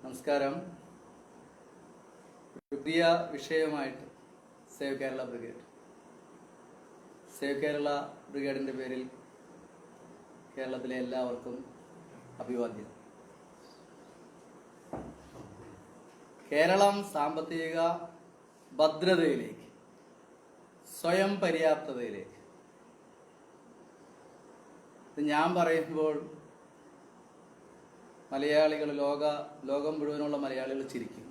നമസ്കാരം. പുതിയ വിഷയമായിട്ട് save Kerala brigade. Save Kerala ബ്രിഗേഡിൻ്റെ പേരിൽ കേരളത്തിലെ എല്ലാവർക്കും അഭിവാദ്യം. കേരളം സാമ്പത്തിക ഭദ്രതയിലേക്ക്, സ്വയം പര്യാപ്തതയിലേക്ക്. ഇത് ഞാൻ പറയുമ്പോൾ മലയാളികൾ, ലോകം മുഴുവനുള്ള മലയാളികൾ ചിരിക്കും.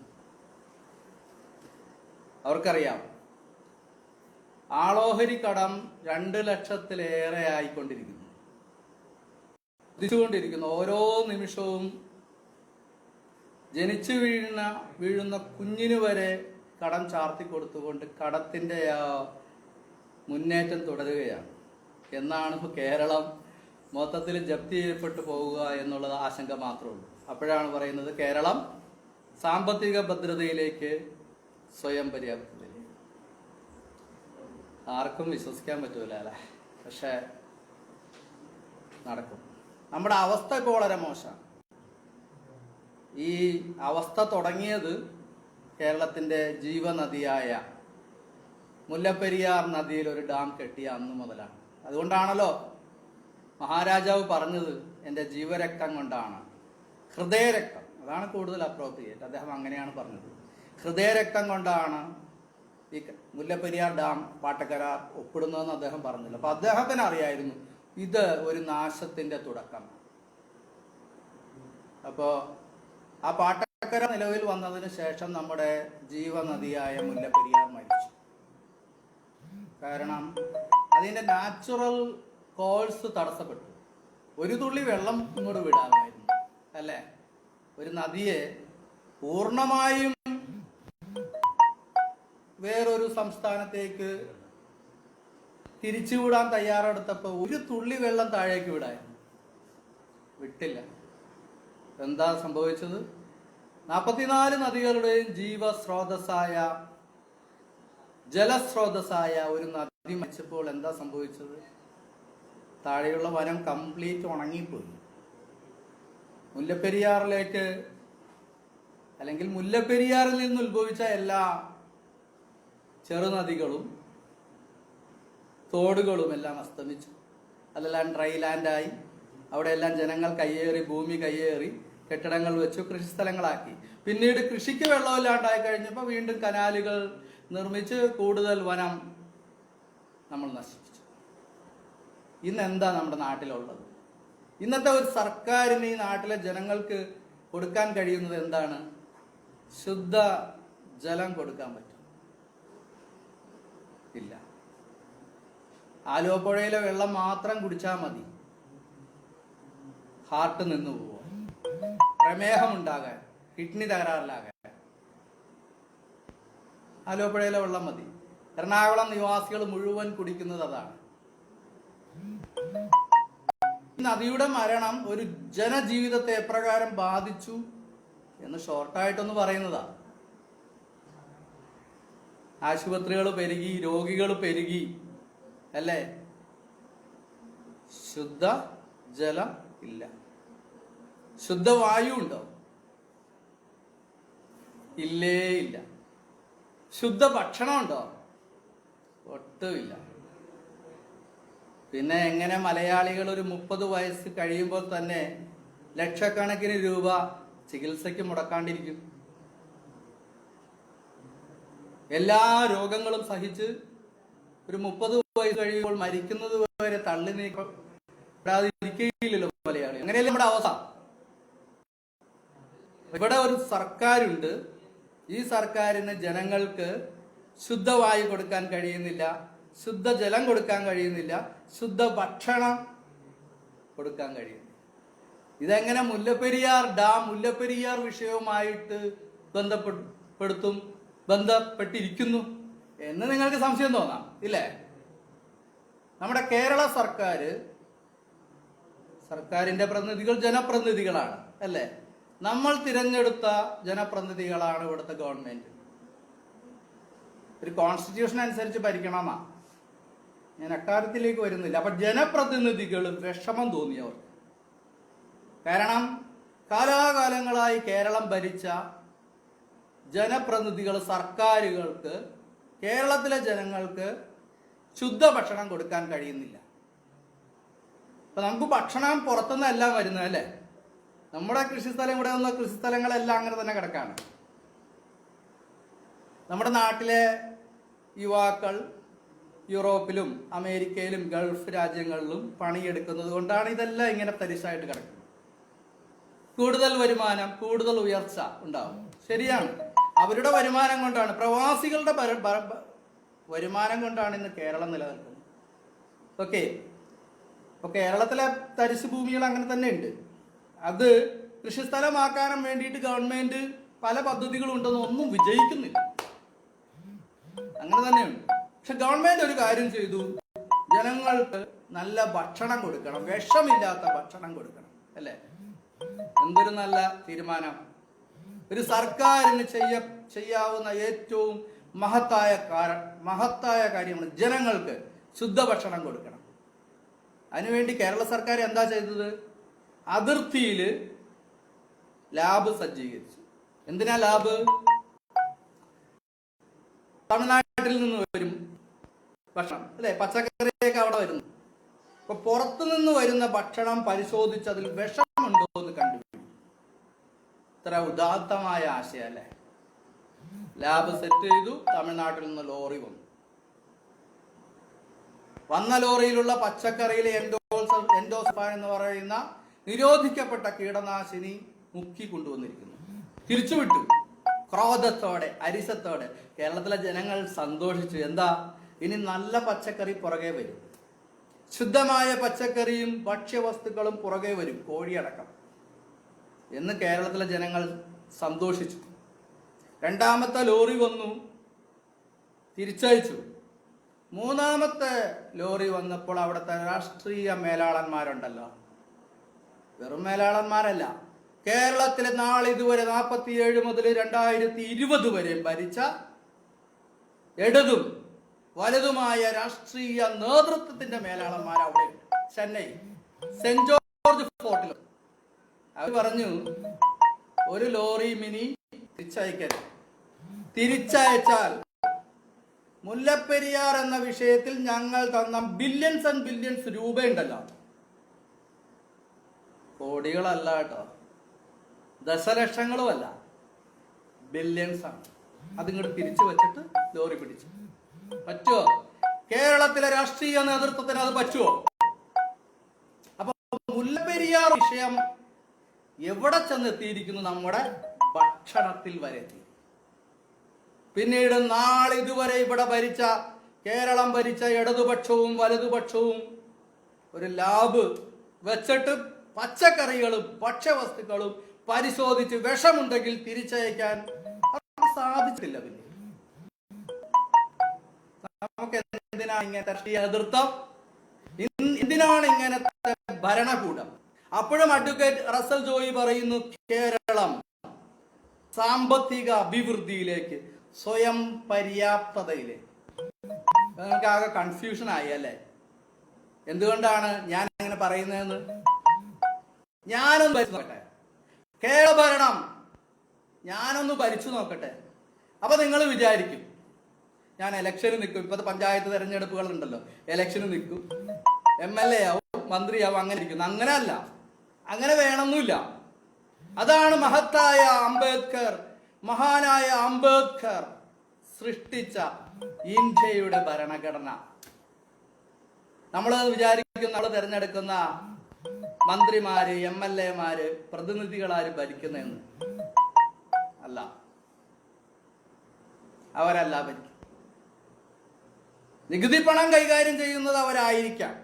അവർക്കറിയാം ആളോഹരി കടം 2 ലക്ഷത്തിലേറെ ആയിക്കൊണ്ടിരിക്കുന്നു, കുതിച്ചുകൊണ്ടിരിക്കുന്നു. ഓരോ നിമിഷവും ജനിച്ചു വീഴുന്ന കുഞ്ഞിന് വരെ കടം ചാർത്തി കൊടുത്തുകൊണ്ട് കടത്തിന്റെ മുന്നേറ്റം തുടരുകയാണ്. എന്നാണ് ഇപ്പോൾ കേരളം മൊത്തത്തിൽ ജപ്തി ചെയ്യപ്പെട്ടു പോവുക എന്നുള്ളത് ആശങ്ക മാത്രമേ ഉള്ളൂ. അപ്പോഴാണ് പറയുന്നത് കേരളം സാമ്പത്തിക ഭദ്രതയിലേക്ക്, സ്വയം പര്യാപ്തതയിലേക്ക്. ആർക്കും വിശ്വസിക്കാൻ പറ്റൂല അല്ലേ? പക്ഷെ നടക്കും. നമ്മുടെ അവസ്ഥ ഇപ്പോൾ വളരെ മോശമാണ്. ഈ അവസ്ഥ തുടങ്ങിയത് കേരളത്തിൻ്റെ ജീവനദിയായ മുല്ലപ്പെരിയാർ നദിയിൽ ഒരു ഡാം കെട്ടിയ അന്ന് മുതലാണ്. അതുകൊണ്ടാണല്ലോ മഹാരാജാവ് പറഞ്ഞത് എൻ്റെ ജീവരക്തം കൊണ്ടാണ്, ഹൃദയരക്തം, അതാണ് കൂടുതൽ അപ്രോപ്രിയേറ്റ്. അദ്ദേഹം അങ്ങനെയാണ് പറഞ്ഞത്. ഹൃദയരക്തം കൊണ്ടാണ് ഈ മുല്ലപ്പെരിയാർ ഡാം പാട്ടക്കരാർ ഒപ്പിടുന്നതെന്ന് അദ്ദേഹം പറഞ്ഞില്ല. അപ്പൊ അദ്ദേഹത്തിന് അറിയായിരുന്നു ഇത് ഒരു നാശത്തിന്റെ തുടക്കമാണ്. അപ്പോ ആ പാട്ടക്കര നിലവിൽ വന്നതിന് ശേഷം നമ്മുടെ ജീവനദിയായ മുല്ലപ്പെരിയാർ മരിച്ചു. കാരണം അതിന്റെ നാച്ചുറൽ കോഴ്സ് തടസ്സപ്പെട്ടു. ഒരു തുള്ളി വെള്ളം ഇങ്ങോട്ട് വിടാമായിരുന്നു അല്ലേ? ഒരു നദിയെ പൂർണ്ണമായും വേറൊരു സംസ്ഥാനത്തേക്ക് തിരിച്ചുവിടാൻ തയ്യാറെടുത്തപ്പോൾ ഒരു തുള്ളി വെള്ളം താഴേക്ക് വിടായിരുന്നു, വിട്ടില്ല. എന്താ സംഭവിച്ചത്? 44 നദികളുടെയും ജലസ്രോതസ്സായ ഒരു നദി മരിച്ചപ്പോൾ എന്താ സംഭവിച്ചത്? താഴെയുള്ള വനം കംപ്ലീറ്റ് ഉണങ്ങിപ്പോയി. മുല്ലപ്പെരിയാറിലേക്ക്, അല്ലെങ്കിൽ മുല്ലപ്പെരിയാറിൽ നിന്ന് ഉത്ഭവിച്ച എല്ലാ ചെറുനദികളും തോടുകളും എല്ലാം അസ്തമിച്ചു. അതെല്ലാം ഡ്രൈ ലാൻഡായി. അവിടെയെല്ലാം ജനങ്ങൾ കയ്യേറി, ഭൂമി കയ്യേറി, കെട്ടിടങ്ങൾ വെച്ചു, കൃഷിസ്ഥലങ്ങളാക്കി. പിന്നീട് കൃഷിക്ക് വെള്ളമില്ലാണ്ടായി കഴിഞ്ഞപ്പോൾ വീണ്ടും കനാലുകൾ നിർമ്മിച്ച് കൂടുതൽ വനം നമ്മൾ നശിപ്പിച്ചു. ഇന്ന് എന്താ നമ്മുടെ നാട്ടിലുള്ളത്? ഇന്നത്തെ ഒരു സർക്കാരിന് ഈ നാട്ടിലെ ജനങ്ങൾക്ക് കൊടുക്കാൻ കഴിയുന്നത് എന്താണ്? ശുദ്ധ ജലം കൊടുക്കാൻ പറ്റും? ഇല്ല. ആലുവപ്പുഴയിലെ വെള്ളം മാത്രം കുടിച്ചാൽ മതി ഹാർട്ട് നിന്ന് പോവാൻ, പ്രമേഹം ഉണ്ടാകാൻ, കിഡ്നി തകരാറിലാകാൻ ആലുവപ്പുഴയിലെ വെള്ളം മതി. എറണാകുളം നിവാസികൾ മുഴുവൻ കുടിക്കുന്നത് അതാണ്. നദിയുടെ മരണം ഒരു ജനജീവിതത്തെ എപ്രകാരം ബാധിച്ചു എന്ന് ഷോർട്ടായിട്ടൊന്ന് പറയുന്നതാ. ആശുപത്രികൾ പെരുകി, രോഗികൾ പെരുകി അല്ലേ? ശുദ്ധ ജലം ഇല്ല. ശുദ്ധവായു ഉണ്ടോ? ഇല്ലേ ഇല്ല. ശുദ്ധ ഭക്ഷണം ഉണ്ടോ? ഒട്ടുമില്ല. പിന്നെ എങ്ങനെ മലയാളികൾ ഒരു 30 വയസ്സ് കഴിയുമ്പോൾ തന്നെ ലക്ഷക്കണക്കിന് രൂപ ചികിത്സയ്ക്ക് മുടക്കാണ്ടിരിക്കും? എല്ലാ രോഗങ്ങളും സഹിച്ച് ഒരു 30 വയസ്സ് കഴിയുമ്പോൾ മരിക്കുന്നത് വരെ തള്ളി നീക്കാതിരിക്കുകയില്ലല്ലോ മലയാളി. അങ്ങനെയല്ലേ നമ്മുടെ അവസ്ഥ? ഇവിടെ ഒരു സർക്കാരുണ്ട്. ഈ സർക്കാരിന് ജനങ്ങൾക്ക് ശുദ്ധവായു കൊടുക്കാൻ കഴിയുന്നില്ല, ശുദ്ധജലം കൊടുക്കാൻ കഴിയുന്നില്ല, ശുദ്ധ ഭക്ഷണം കൊടുക്കാൻ കഴിയുന്നില്ല. ഇതെങ്ങനെ മുല്ലപ്പെരിയാർ ഡാം, മുല്ലപ്പെരിയാർ വിഷയവുമായിട്ട് ബന്ധപ്പെട്ടിരിക്കുന്നു എന്ന് നിങ്ങൾക്ക് സംശയം തോന്നാം, ഇല്ലേ? നമ്മുടെ കേരള സർക്കാരിന്റെ പ്രതിനിധികൾ ജനപ്രതിനിധികളാണ് അല്ലേ? നമ്മൾ തിരഞ്ഞെടുത്ത ജനപ്രതിനിധികളാണ് ഇവിടുത്തെ ഗവൺമെന്റ്. ഒരു കോൺസ്റ്റിറ്റ്യൂഷൻ അനുസരിച്ച് ഭരിക്കണമെന്നാ. ഞാൻ അക്കാര്യത്തിലേക്ക് വരുന്നില്ല. അപ്പൊ ജനപ്രതിനിധികൾ വിഷമം തോന്നിയവർ. കാരണം കാലാകാലങ്ങളായി വർഷങ്ങളായി കേരളം ഭരിച്ച ജനപ്രതിനിധികൾ, സർക്കാരുകൾക്ക് കേരളത്തിലെ ജനങ്ങൾക്ക് ശുദ്ധഭക്ഷണം കൊടുക്കാൻ കഴിയുന്നില്ല. അപ്പൊ നമുക്ക് ഭക്ഷണം പുറത്തുനിന്നെല്ലാം വരുന്നത് അല്ലേ? നമ്മുടെ കൃഷിസ്ഥലം, ഇവിടെ വന്ന കൃഷിസ്ഥലങ്ങളെല്ലാം അങ്ങനെ തന്നെ കിടക്കാണ്. നമ്മുടെ നാട്ടിലെ യുവാക്കൾ യൂറോപ്പിലും അമേരിക്കയിലും ഗൾഫ് രാജ്യങ്ങളിലും പണിയെടുക്കുന്നത് കൊണ്ടാണ് ഇതെല്ലാം ഇങ്ങനെ തരിശായിട്ട് കിടക്കുന്നത്. കൂടുതൽ വരുമാനം, കൂടുതൽ ഉയർച്ച ഉണ്ടാവും. ശരിയാണ്, അവരുടെ വരുമാനം കൊണ്ടാണ്, പ്രവാസികളുടെ വരുമാനം കൊണ്ടാണ് ഇന്ന് കേരളം നിലനിൽക്കുന്നത്. ഓക്കെ, അപ്പോൾ കേരളത്തിലെ തരിശു ഭൂമികൾ അങ്ങനെ തന്നെ ഉണ്ട്. അത് കൃഷിസ്ഥലമാക്കാനും വേണ്ടിയിട്ട് ഗവൺമെന്റ് പല പദ്ധതികളും ഉണ്ടെന്ന് ഒന്നും വിജയിക്കുന്നില്ല. അങ്ങനെ തന്നെയുണ്ട്. പക്ഷെ ഗവൺമെന്റ് ഒരു കാര്യം ചെയ്തു, ജനങ്ങൾക്ക് നല്ല ഭക്ഷണം കൊടുക്കണം, വിഷമില്ലാത്ത ഭക്ഷണം കൊടുക്കണം, അല്ലേ? എന്തൊരു നല്ല തീരുമാനം! ഒരു സർക്കാരിന് ചെയ്യാവുന്ന ഏറ്റവും മഹത്തായ കാര്യമാണ് ജനങ്ങൾക്ക് ശുദ്ധഭക്ഷണം കൊടുക്കണം. അതിനുവേണ്ടി കേരള സർക്കാർ എന്താ ചെയ്തത്? അതിർത്തിയിൽ ലാബ് സജ്ജീകരിച്ചു. എന്തിനാ ലാബ്? തമിഴ്നാട്ടിൽ നിന്ന് വരും ഭക്ഷണം, അല്ലെ? പച്ചക്കറിയൊക്കെ അവിടെ വരുന്നു. അപ്പൊ പുറത്തു നിന്ന് വരുന്ന ഭക്ഷണം പരിശോധിച്ച് അതിൽ വിഷമുണ്ടോ എന്ന് കണ്ടുപിടിക്കും. ഇത്ര ഉദാത്തമായ ആശയം, അല്ലെ? ലാബ് സെറ്റ് ചെയ്തു. തമിഴ്നാട്ടിൽ നിന്ന് ലോറി വന്ന ലോറിയിലുള്ള പച്ചക്കറിയിൽ എൻഡോസൾഫാൻ എന്ന് പറയുന്ന നിരോധിക്കപ്പെട്ട കീടനാശിനി മുക്കി കൊണ്ടുവന്നിരിക്കുന്നു. തിരിച്ചുവിട്ടു. ക്രോധത്തോടെ, അരിശത്തോടെ കേരളത്തിലെ ജനങ്ങൾ സന്തോഷിച്ചു. എന്താ? ഇനി നല്ല പച്ചക്കറി പുറകെ വരും, ശുദ്ധമായ പച്ചക്കറിയും ഭക്ഷ്യവസ്തുക്കളും പുറകെ വരും, കോഴിയടക്കം എന്ന് കേരളത്തിലെ ജനങ്ങൾ സന്തോഷിച്ചു. രണ്ടാമത്തെ ലോറി വന്നു, തിരിച്ചയച്ചു. മൂന്നാമത്തെ ലോറി വന്നപ്പോൾ അവിടുത്തെ രാഷ്ട്രീയ മേലാളന്മാരുണ്ടല്ലോ, വെറും മേലാളന്മാരല്ല, കേരളത്തിലെ നാളിതുവരെ 47 മുതൽ 2020 വരെ ഭരിച്ച ഇടതും വലതുമായ രാഷ്ട്രീയ നേതൃത്വത്തിന്റെ മേലാളന്മാർ അവിടെ ചെന്നൈ സെന്റ് ജോർജ് ഫോർട്ടിൽ. അവർ പറഞ്ഞു, ഒരു ലോറി മിനി തിരിച്ചയച്ചാൽ മുല്ലപ്പെരിയാർ എന്ന വിഷയത്തിൽ ഞങ്ങൾ തന്ന ബില്യൺസ് ആൻഡ് ബില്യൺസ് രൂപയുണ്ടല്ലോ, കോടികളല്ല കേട്ടോ, ദശലക്ഷങ്ങളുമല്ല, ബില്യൺസ് ആണ്. അതിങ്ങോട്ട് തിരിച്ചു വെച്ചിട്ട് ലോറി പിടിച്ചു. പറ്റുമോ? കേരളത്തിലെ രാഷ്ട്രീയ നേതൃത്വത്തിന് അത് പറ്റുമോ? അപ്പൊ മുല്ലപ്പെരിയാർ വിഷയം എവിടെ ചെന്നെത്തിയിരിക്കുന്നു? നമ്മുടെ ഭക്ഷണത്തിൽ വരെ എത്തി. പിന്നീട് നാളിതുവരെ ഇവിടെ കേരളം ഭരിച്ച ഇടതുപക്ഷവും വലതുപക്ഷവും ഒരു ലാബ് വെച്ചിട്ട് പച്ചക്കറികളും ഭക്ഷ്യവസ്തുക്കളും പരിശോധിച്ച് വിഷമുണ്ടെങ്കിൽ തിരിച്ചയക്കാൻ സാധിച്ചിട്ടില്ല. പിന്നെ നമുക്ക് എന്തിനാണ് ഇങ്ങനത്തെ രാഷ്ട്രീയ നേതൃത്വം? എന്തിനാണ് ഇങ്ങനത്തെ ഭരണകൂടം? അപ്പോഴും അഡ്വക്കേറ്റ് റസൽ ജോയി പറയുന്നു, കേരളം സാമ്പത്തിക അഭിവൃദ്ധിയിലേക്ക്, സ്വയം പര്യാപ്തതയിലേക്ക്. നിങ്ങൾക്ക് ആകെ കൺഫ്യൂഷൻ ആയി അല്ലേ? എന്തുകൊണ്ടാണ് ഞാൻ അങ്ങനെ പറയുന്നതെന്ന് ഞാനൊന്ന് ഭരിച്ചു നോക്കട്ടെ. കേരള ഭരണം ഞാനൊന്ന് ഭരിച്ചു നോക്കട്ടെ. അപ്പൊ നിങ്ങൾ വിചാരിക്കും ഞാൻ ഇലക്ഷന് നിൽക്കും. ഇപ്പോഴത്തെ പഞ്ചായത്ത് തെരഞ്ഞെടുപ്പുകൾ ഉണ്ടല്ലോ, ഇലക്ഷന് നിൽക്കും, MLA ആവും, മന്ത്രിയാവും, അങ്ങനെ ഇരിക്കുന്നു. അങ്ങനെയല്ല, അങ്ങനെ വേണമെന്നില്ല. അതാണ് മഹാനായ അംബേദ്കർ സൃഷ്ടിച്ച ഇന്ത്യയുടെ ഭരണഘടന. നമ്മൾ വിചാരിക്കും നമ്മൾ തിരഞ്ഞെടുക്കുന്ന മന്ത്രിമാര്, MLA മാര്, പ്രതിനിധികളാര് ഭരിക്കുന്നതെന്ന്. അല്ല, അവരല്ല ഭരിക്കും. നികുതി പണം കൈകാര്യം ചെയ്യുന്നത് അവരായിരിക്കാം,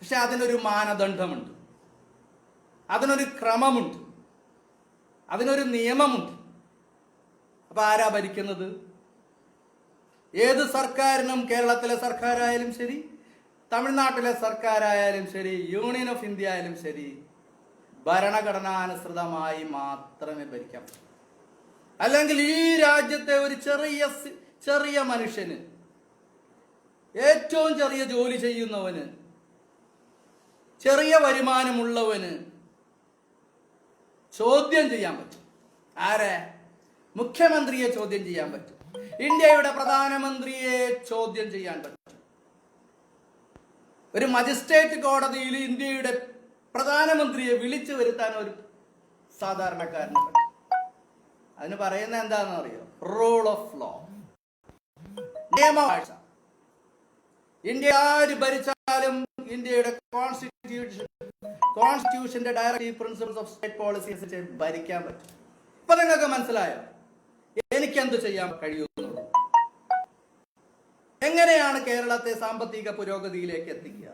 പക്ഷെ അതിനൊരു മാനദണ്ഡമുണ്ട്, അതിനൊരു ക്രമമുണ്ട്, അതിനൊരു നിയമമുണ്ട്. അപ്പൊ ആരാ ഭരിക്കുന്നത്? ഏത് സർക്കാരിനും, കേരളത്തിലെ സർക്കാരായാലും ശരി, തമിഴ്നാട്ടിലെ സർക്കാരായാലും ശരി, യൂണിയൻ ഓഫ് ഇന്ത്യ ആയാലും ശരി, ഭരണഘടനാനുസൃതമായി മാത്രമേ ഭരിക്കാൻ പറ്റൂ. അല്ലെങ്കിൽ ഈ രാജ്യത്തെ ഒരു ചെറിയ മനുഷ്യന്, ഏറ്റവും ചെറിയ ജോലി ചെയ്യുന്നവന്, ചെറിയ വരുമാനമുള്ളവന് ചോദ്യം ചെയ്യാൻ പറ്റും. ആരെ? മുഖ്യമന്ത്രിയെ ചോദ്യം ചെയ്യാൻ പറ്റും. ഇന്ത്യയുടെ പ്രധാനമന്ത്രിയെ ചോദ്യം ചെയ്യാൻ പറ്റും. ഒരു മജിസ്ട്രേറ്റ് കോടതിയിൽ ഇന്ത്യയുടെ പ്രധാനമന്ത്രിയെ വിളിച്ചു വരുത്താൻ ഒരു സാധാരണക്കാരന് പറ്റും. അതിന് പറയുന്ന എന്താണെന്ന് അറിയോ? റൂൾ ഓഫ് ലോ, നിയമവാഴ്ച. ഇന്ത്യ ആര് ഭരിച്ചാലും ഇന്ത്യയുടെ കോൺസ്റ്റിറ്റ്യൂഷന്റെ directive principles of state policy അനുസരിച്ച് ഭരിക്കാൻ പറ്റും. ഇപ്പൊ നിങ്ങൾക്ക് മനസ്സിലായോ എനിക്കെന്ത് ചെയ്യാൻ കഴിയുന്നുള്ളൂ? എങ്ങനെയാണ് കേരളത്തെ സാമ്പത്തിക പുരോഗതിയിലേക്ക് എത്തിക്കുക?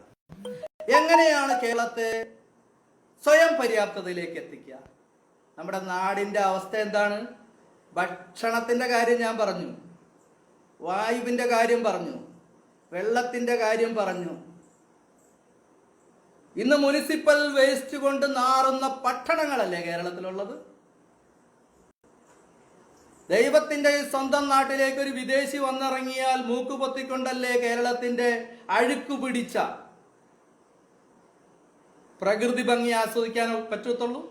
എങ്ങനെയാണ് കേരളത്തെ സ്വയം പര്യാപ്തതയിലേക്ക് എത്തിക്കുക? നമ്മുടെ നാടിന്റെ അവസ്ഥ എന്താണ്? ഭക്ഷണത്തിന്റെ കാര്യം ഞാൻ പറഞ്ഞു, വായുവിന്റെ കാര്യം പറഞ്ഞു, വെള്ളത്തിന്റെ കാര്യം പറഞ്ഞു. ഇന്ന് മുനിസിപ്പൽ വേസ്റ്റ് കൊണ്ട് നാറുന്ന പട്ടണങ്ങളല്ലേ കേരളത്തിലുള്ളത്? ദൈവത്തിന്റെ സ്വന്തം നാട്ടിലേക്ക് ഒരു വിദേശി വന്നിറങ്ങിയാൽ മൂക്കുപൊത്തിക്കൊണ്ടല്ലേ കേരളത്തിന്റെ അഴുക്കു പിടിച്ച പ്രകൃതി ഭംഗി ആസ്വദിക്കാൻ പറ്റത്തുള്ളൂ.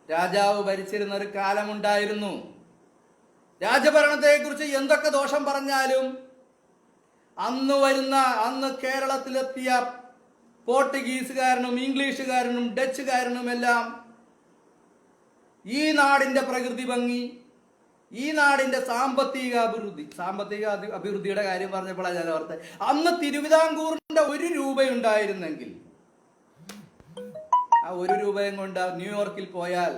രാജാവ് ഭരിച്ചിരുന്ന ഒരു കാലമുണ്ടായിരുന്നു. രാജഭരണത്തെ കുറിച്ച് എന്തൊക്കെ ദോഷം പറഞ്ഞാലും അന്ന് കേരളത്തിലെത്തിയ പോർട്ടുഗീസുകാരനും ഇംഗ്ലീഷുകാരനും ഡച്ചുകാരനുമെല്ലാം ഈ നാടിന്റെ പ്രകൃതി ഭംഗി, ഈ നാടിന്റെ സാമ്പത്തിക അഭിവൃദ്ധിയുടെ കാര്യം പറഞ്ഞപ്പോഴാണ് ഞാൻ ഓർത്തത്. അന്ന് തിരുവിതാംകൂറിന്റെ 1 രൂപ ഉണ്ടായിരുന്നെങ്കിൽ ആ 1 രൂപയും കൊണ്ട് ന്യൂയോർക്കിൽ പോയാൽ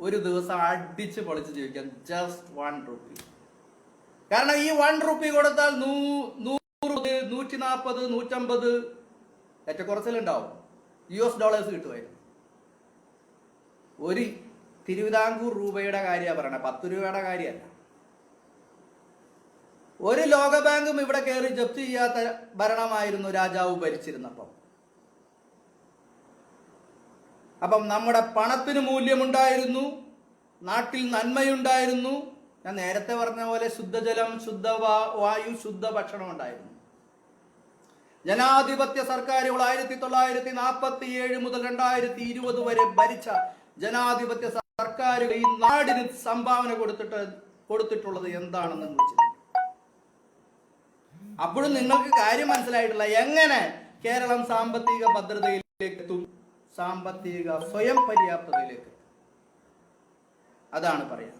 ഒരു ദിവസം അടിച്ച് പൊളിച്ച് ജീവിക്കാം. Just 1 rupee. കാരണം ഈ 1 റുപ്പി കൊടുത്താൽ 100, 140, 150 ഏറ്റക്കുറച്ചിലുണ്ടാവും. $US കിട്ടുമായിരുന്നു. ഒരു തിരുവിതാംകൂർ രൂപയുടെ കാര്യമാണ് പറയണത്, 10 രൂപയുടെ കാര്യമല്ല. ഒരു ലോകബാങ്കും ഇവിടെ കയറി ജപ്തി ചെയ്യാത്ത ഭരണമായിരുന്നു രാജാവ് ഭരിച്ചിരുന്നപ്പം. അപ്പം നമ്മുടെ പണത്തിന് മൂല്യമുണ്ടായിരുന്നു, നാട്ടിൽ നന്മയുണ്ടായിരുന്നു. ഞാൻ നേരത്തെ പറഞ്ഞ പോലെ ശുദ്ധജലം, ശുദ്ധ വായു, ശുദ്ധ ഭക്ഷണം ഉണ്ടായിരുന്നു. ജനാധിപത്യ സർക്കാരുകൾ 1947 മുതൽ 2020 വരെ ഭരിച്ച ജനാധിപത്യ സർക്കാരുകൾ ഈ നാടിന് സംഭാവന കൊടുത്തിട്ടുള്ളത് എന്താണെന്ന് ചോദിച്ചു. അപ്പോഴും നിങ്ങൾക്ക് കാര്യം മനസ്സിലായിട്ടില്ല. എങ്ങനെ കേരളം സാമ്പത്തിക ഭദ്രതയിലേക്ക് എത്തും, സാമ്പത്തിക സ്വയം പര്യാപ്തതയിലേക്ക്? അതാണ് പറയാം.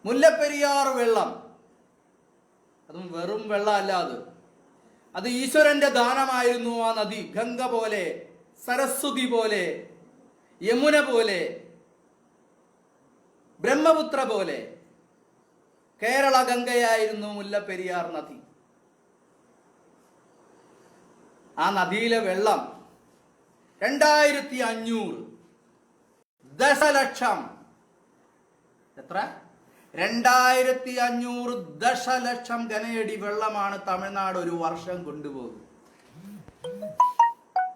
മുല്ലപ്പെരിയാർ വെള്ളം, അതും വെറും വെള്ളം അല്ലാതെ, അത് ഈശ്വരന്റെ ദാനമായിരുന്നു. ആ നദി ഗംഗ പോലെ, സരസ്വതി പോലെ, യമുന പോലെ, ബ്രഹ്മപുത്ര പോലെ കേരള ഗംഗയായിരുന്നു മുല്ലപ്പെരിയാർ നദി. ആ നദിയിലെ വെള്ളം 2500 ദശലക്ഷം, എത്ര? 2500 ദശലക്ഷം ഘനയടി വെള്ളമാണ് തമിഴ്നാട് ഒരു വർഷം കൊണ്ടുപോകുന്നത്.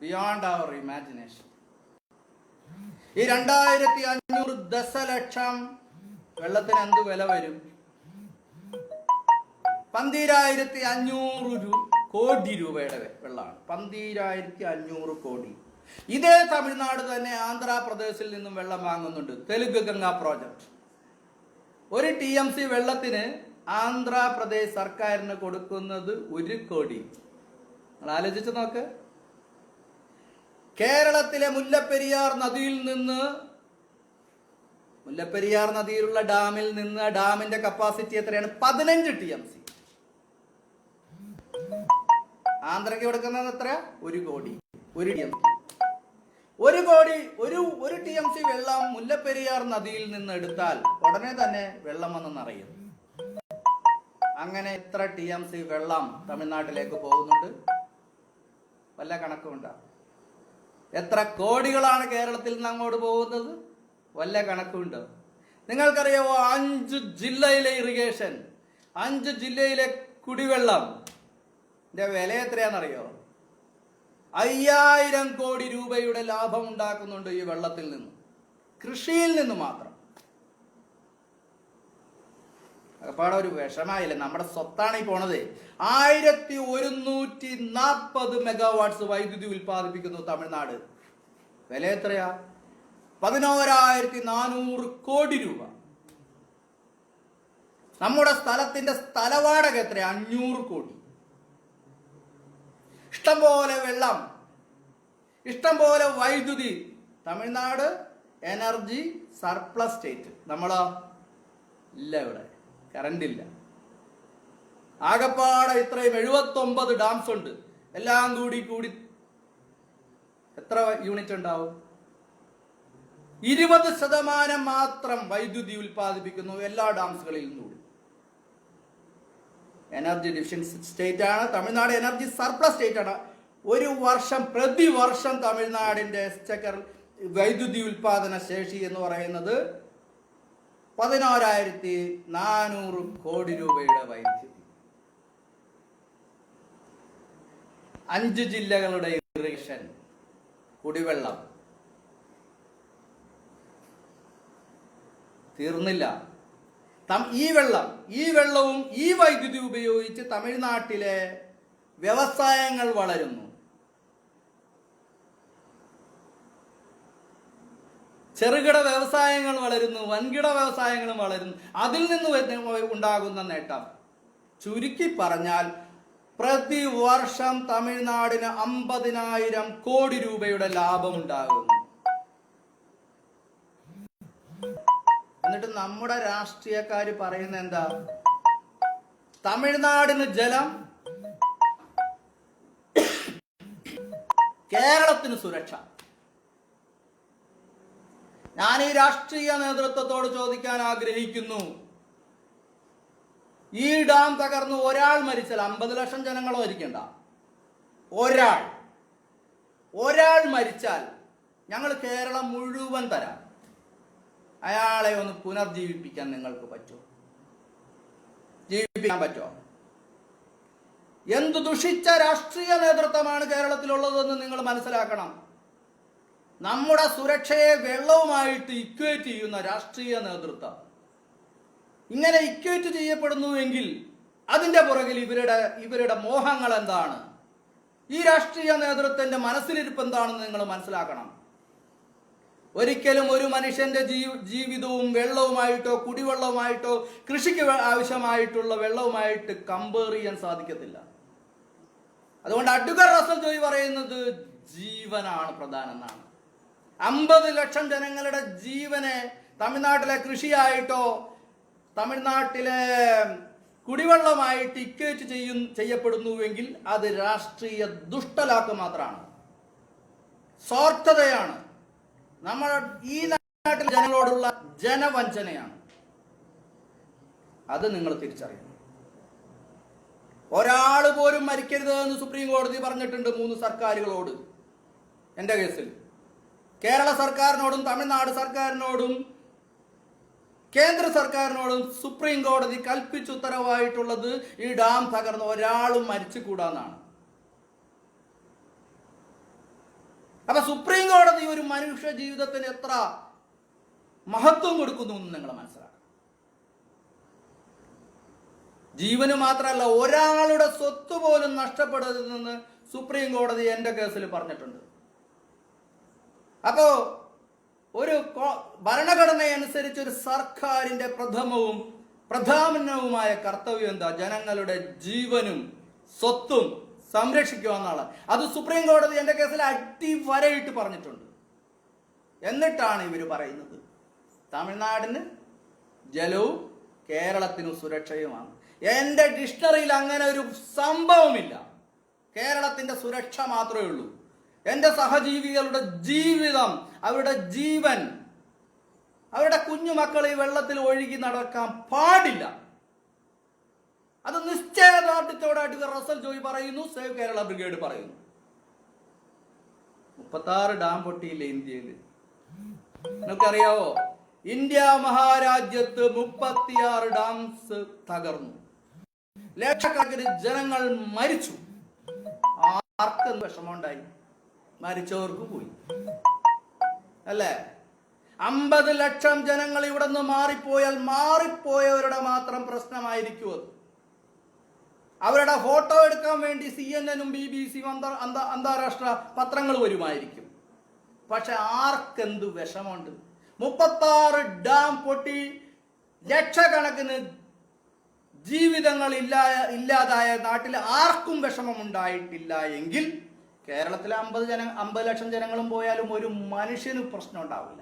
ബിയോണ്ട് അവർ ഇമാജിനേഷൻ. ഈ 2500 ദശലക്ഷം വെള്ളത്തിന് എന്ത് വില വരും? 12,500 കോടി രൂപയുടെ വെള്ളമാണ്. 12,500 കോടി. ഇതേ തമിഴ്നാട് തന്നെ ആന്ധ്രാപ്രദേശിൽ നിന്നും വെള്ളം വാങ്ങുന്നുണ്ട്. തെലുങ്ക് ഗംഗ പ്രോജക്ട്. 1 TMC വെള്ളത്തിന് ആന്ധ്രാപ്രദേശ് സർക്കാരിന് കൊടുക്കുന്നത് 1 കോടി. നിങ്ങൾ ആലോചിച്ച് നോക്ക്. കേരളത്തിലെ മുല്ലപ്പെരിയാർ നദിയിലുള്ള ഡാമിൽ നിന്ന് ഡാമിന്റെ കപ്പാസിറ്റി എത്രയാണ്? 15 TMC. ആന്ധ്രയ്ക്ക് കൊടുക്കുന്നത് എത്ര? 1 കോടി. 1 TMC. 1 കോടി, ഒരു TMC വെള്ളം മുല്ലപ്പെരിയാർ നദിയിൽ നിന്ന് എടുത്താൽ ഉടനെ തന്നെ വെള്ളം വന്ന് നിറയും. അങ്ങനെ എത്ര TMC വെള്ളം തമിഴ്നാട്ടിലേക്ക് പോകുന്നുണ്ട്? വല്ല കണക്കുമുണ്ടോ? എത്ര കോടികളാണ് കേരളത്തിൽ നിന്ന് അങ്ങോട്ട് പോകുന്നത്? വല്ല കണക്കുണ്ടോ? നിങ്ങൾക്കറിയാവോ 5 ജില്ലയിലെ ഇറിഗേഷൻ, 5 ജില്ലയിലെ കുടിവെള്ളം വില എത്രയാണെന്നറിയോ? 5000 കോടി രൂപയുടെ ലാഭം ഉണ്ടാക്കുന്നുണ്ട് ഈ വെള്ളത്തിൽ നിന്ന്, കൃഷിയിൽ നിന്ന് മാത്രം. അപ്പാടെ ഒരു വിഷമായില്ലേ? നമ്മുടെ സ്വത്താണ് ഈ പോണത്. 1140 മെഗാവാട്ട്സ് വൈദ്യുതി ഉൽപ്പാദിപ്പിക്കുന്നു തമിഴ്നാട്. വില എത്രയാ? 11,400 കോടി രൂപ. നമ്മുടെ സ്ഥലത്തിന്റെ സ്ഥലവാടക എത്ര? 500 കോടി. ഇഷ്ടംപോലെ വെള്ളം, ഇഷ്ടംപോലെ വൈദ്യുതി. Tamil Nadu energy surplus state. നമ്മളോ ഇല്ല, ഇവിടെ കറണ്ട് ഇല്ല. ആകപ്പാടെ ഇത്രയും 79 ഡാംസ് ഉണ്ട്. എല്ലാം കൂടി എത്ര യൂണിറ്റ് ഉണ്ടാവും? 20% മാത്രം വൈദ്യുതി ഉൽപ്പാദിപ്പിക്കുന്നു എല്ലാ ഡാംസുകളിൽ നിന്നും. എനർജി ഡെഫിഷ്യൻസി സ്റ്റേറ്റ് ആണ് തമിഴ്നാട്. എനർജി സർപ്ലസ് സ്റ്റേറ്റ് ആണ്. പ്രതിവർഷം തമിഴ്നാടിന്റെ എക്സ്ചക്കർ വൈദ്യുതി ഉൽപാദന ശേഷി എന്ന് പറയുന്നത് 11,400 കോടി രൂപയുടെ വൈദ്യുതി. 5 ജില്ലകളുടെ ഇറിഗേഷൻ, കുടിവെള്ളം തീർന്നില്ല. ഈ വെള്ളവും ഈ വൈദ്യുതി ഉപയോഗിച്ച് തമിഴ്നാട്ടിലെ വ്യവസായങ്ങൾ വളരുന്നു. ചെറുകിട വ്യവസായങ്ങൾ വളരുന്നു, വൻകിട വ്യവസായങ്ങളും വളരുന്നു. അതിൽ നിന്ന് ഉണ്ടാകുന്ന നേട്ടം ചുരുക്കി പറഞ്ഞാൽ പ്രതിവർഷം തമിഴ്നാടിന് 50,000 കോടി രൂപയുടെ ലാഭം ഉണ്ടാകുന്നു. എന്നിട്ട് നമ്മുടെ രാഷ്ട്രീയക്കാര് പറയുന്ന എന്താ? തമിഴ്നാടിന് ജലം, കേരളത്തിന് സുരക്ഷ. ഞാൻ ഈ രാഷ്ട്രീയ നേതൃത്വത്തോട് ചോദിക്കാൻ ആഗ്രഹിക്കുന്നു, ഈ ഡാം തകർന്ന് ഒരാൾ മരിച്ചാൽ 50 ലക്ഷം ജനങ്ങളോ മരിക്കണ്ട, ഒരാൾ മരിച്ചാൽ ഞങ്ങൾ കേരളം മുഴുവൻ തരാം. അയാളെ ഒന്ന് പുനർജീവിപ്പിക്കാൻ നിങ്ങൾക്ക് പറ്റുമോ? ജീവിപ്പിക്കാൻ പറ്റുമോ? എന്തു ദുഷിച്ച രാഷ്ട്രീയ നേതൃത്വമാണ് കേരളത്തിലുള്ളതെന്ന് നിങ്ങൾ മനസ്സിലാക്കണം. നമ്മുടെ സുരക്ഷയെ വെള്ളവുമായിട്ട് ഇക്വേറ്റ് ചെയ്യുന്ന രാഷ്ട്രീയ നേതൃത്വം ഇങ്ങനെ ഇക്വേറ്റ് ചെയ്യപ്പെടുന്നുവെങ്കിൽ അതിന്റെ പുറകിൽ ഇവരുടെ മോഹങ്ങൾ എന്താണ്? ഈ രാഷ്ട്രീയ നേതൃത്വത്തിന്റെ മനസ്സിലിരിപ്പ് എന്താണെന്ന് നിങ്ങൾ മനസ്സിലാക്കണം. ഒരിക്കലും ഒരു മനുഷ്യന്റെ ജീവിതവും വെള്ളവുമായിട്ടോ കുടിവെള്ളവുമായിട്ടോ കൃഷിക്ക് ആവശ്യമായിട്ടുള്ള വെള്ളവുമായിട്ട് കമ്പയർ ചെയ്യാൻ സാധിക്കത്തില്ല. അതുകൊണ്ട് അഡ്വക്കേറ്റ് റസൽ ജോയ് പറയുന്നത് ജീവനാണ് പ്രധാനം എന്നാണ്. 50 ലക്ഷം ജനങ്ങളുടെ ജീവനെ തമിഴ്നാട്ടിലെ കൃഷിയായിട്ടോ തമിഴ്നാട്ടിലെ കുടിവെള്ളമായിട്ട് ഇക്വേറ്റ് ചെയ്യപ്പെടുന്നുവെങ്കിൽ അത് രാഷ്ട്രീയ ദുഷ്ടലാക്ക് മാത്രമാണ്, സ്വാർത്ഥതയാണ്, നമ്മൾ ഈ നാട്ടിലെ ജനങ്ങളോടുള്ള ജനവഞ്ചനയാണ്. അത് നിങ്ങൾ തിരിച്ചറിയണം. ഒരാൾ പോലും മരിക്കരുത് എന്ന് സുപ്രീം കോടതി പറഞ്ഞിട്ടുണ്ട് 3 സർക്കാരുകളോട്. എൻ്റെ കേസിൽ കേരള സർക്കാരിനോടും തമിഴ്നാട് സർക്കാരിനോടും കേന്ദ്ര സർക്കാരിനോടും സുപ്രീം കോടതി കൽപ്പിച്ചുത്തരവായിട്ടുള്ളത് ഈ ഡാം തകർന്ന് ഒരാളും മരിച്ചുകൂടാന്നാണ്. അപ്പൊ സുപ്രീം കോടതി ഒരു മനുഷ്യ ജീവിതത്തിന് എത്ര മഹത്വം കൊടുക്കുന്നു എന്ന് നിങ്ങൾ മനസ്സിലാക്കണം. ജീവന് മാത്രമല്ല, ഒരാളുടെ സ്വത്ത് പോലും നഷ്ടപ്പെടരുതെന്ന് സുപ്രീം കോടതി എൻ്റെ കേസിൽ പറഞ്ഞിട്ടുണ്ട്. അപ്പോ ഒരു ഭരണഘടനയനുസരിച്ച് ഒരു സർക്കാരിന്റെ പ്രധാനവുമായ കർത്തവ്യം എന്താ? ജനങ്ങളുടെ ജീവനും സ്വത്തും സംരക്ഷിക്കുക എന്നാണ്. അത് സുപ്രീം കോടതി എൻ്റെ കേസിൽ അടിവരയിട്ട് പറഞ്ഞിട്ടുണ്ട്. എന്നിട്ടാണ് ഇവർ പറയുന്നത് തമിഴ്നാടിന് ജലവും കേരളത്തിന് സുരക്ഷയുമാണ്. എൻ്റെ ഡിക്ഷണറിയിൽ അങ്ങനെ ഒരു സംഭവമില്ല. കേരളത്തിന്റെ സുരക്ഷ മാത്രമേ ഉള്ളൂ. എൻ്റെ സഹജീവികളുടെ ജീവിതം, അവരുടെ ജീവൻ, അവരുടെ കുഞ്ഞുമക്കൾ ഈ വെള്ളത്തിൽ ഒഴുകി നടക്കാൻ പാടില്ല. അത് നിശ്ചയദാർഢ്യത്തോടെ അഡ്വക്കേറ്റ് റസൽ ജോയ് പറയുന്നു, സേവ് കേരള ബ്രിഗേഡ് പറയുന്നു. 36 ഡാം പൊട്ടിയില്ലേ ഇന്ത്യയിൽ? നിങ്ങൾക്കറിയാവോ? ഇന്ത്യ മഹാരാജ്യത്ത് 36 ഡാംസ് തകർന്നു, ലക്ഷക്കണക്കിന് ജനങ്ങൾ മരിച്ചു. ആർക്കെന്ത് വിഷമമുണ്ടായി? മരിച്ചവർക്ക് പോയി അല്ലേ? 50 ലക്ഷം ജനങ്ങൾ ഇവിടെ നിന്ന് മാറിപ്പോയാൽ മാറിപ്പോയവരുടെ മാത്രം പ്രശ്നമായിരിക്കും അത്. അവരുടെ ഫോട്ടോ എടുക്കാൻ വേണ്ടി CNN-ഉം BBC-യും അന്താരാഷ്ട്ര പത്രങ്ങൾ വരുമായിരിക്കും. പക്ഷെ ആർക്കെന്ത് വിഷമമുണ്ട്? 36 ഡാം പൊട്ടി ലക്ഷക്കണക്കിന് ജീവിതങ്ങൾ ഇല്ലാതായ നാട്ടിൽ ആർക്കും വിഷമമുണ്ടായിട്ടില്ല എങ്കിൽ കേരളത്തിലെ 50 ലക്ഷം ജനങ്ങളും പോയാലും ഒരു മനുഷ്യന് പ്രശ്നം ഉണ്ടാവില്ല.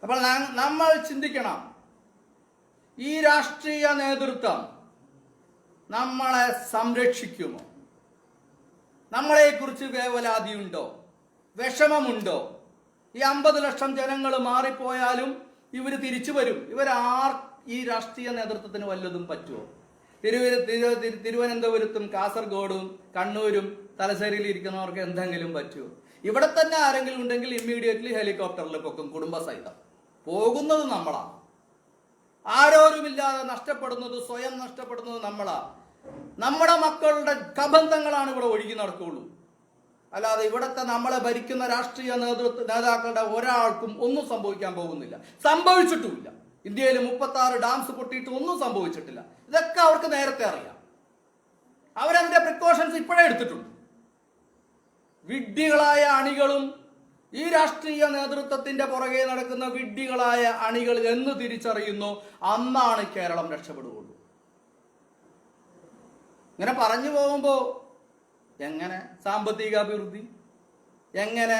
അപ്പോൾ നമ്മൾ ചിന്തിക്കണം, ഈ രാഷ്ട്രീയ നേതൃത്വം നമ്മളെ സംരക്ഷിക്കുമോ? നമ്മളെക്കുറിച്ച് വേവലാതിയുണ്ടോ? വിഷമമുണ്ടോ? ഈ 50 ലക്ഷം ജനങ്ങൾ മാറിപ്പോയാലും ഇവർ തിരിച്ചു വരും. ഈ രാഷ്ട്രീയ നേതൃത്വത്തിന് വല്ലതും പറ്റുമോ? തിരുവനന്തപുരത്തും കാസർഗോഡും കണ്ണൂരും തലശ്ശേരിയിൽ ഇരിക്കുന്നവർക്ക് എന്തെങ്കിലും പറ്റുമോ? ഇവിടെ തന്നെ ആരെങ്കിലും ഉണ്ടെങ്കിൽ ഇമ്മീഡിയറ്റ്ലി ഹെലികോപ്റ്ററിൽ പൊക്കും, കുടുംബസഹിതം. പോകുന്നത് നമ്മളാണ്. ആരോരുമില്ലാതെ നഷ്ടപ്പെടുന്നത്, സ്വയം നഷ്ടപ്പെടുന്നത് നമ്മളാ. നമ്മുടെ മക്കളുടെ കബന്ധങ്ങളാണ് ഇവിടെ ഒഴുകി നടക്കുകയുള്ളൂ. അല്ലാതെ ഇവിടത്തെ നമ്മളെ ഭരിക്കുന്ന രാഷ്ട്രീയ നേതാക്കളുടെ ഒരാൾക്കും ഒന്നും സംഭവിക്കാൻ പോകുന്നില്ല, സംഭവിച്ചിട്ടുമില്ല. ഇന്ത്യയിൽ 36 ഡാംസ് പൊട്ടിയിട്ട് ഒന്നും സംഭവിച്ചിട്ടില്ല. ഇതൊക്കെ അവർക്ക് നേരത്തെ അറിയാം. അവരതിന്റെ പ്രിക്കോഷൻസ് ഇപ്പോഴേ എടുത്തിട്ടുണ്ട്. വിഡ്ഢികളായ അണികളും ഈ രാഷ്ട്രീയ നേതൃത്വത്തിന്റെ പുറകെ നടക്കുന്ന വിഡ്ഢികളായ അണികൾ എന്ന് തിരിച്ചറിയുന്നു, അന്നാണ് കേരളം രക്ഷപ്പെടുകയുള്ളൂ. ഇങ്ങനെ പറഞ്ഞു പോകുമ്പോ എങ്ങനെ സാമ്പത്തിക അഭിവൃദ്ധി, എങ്ങനെ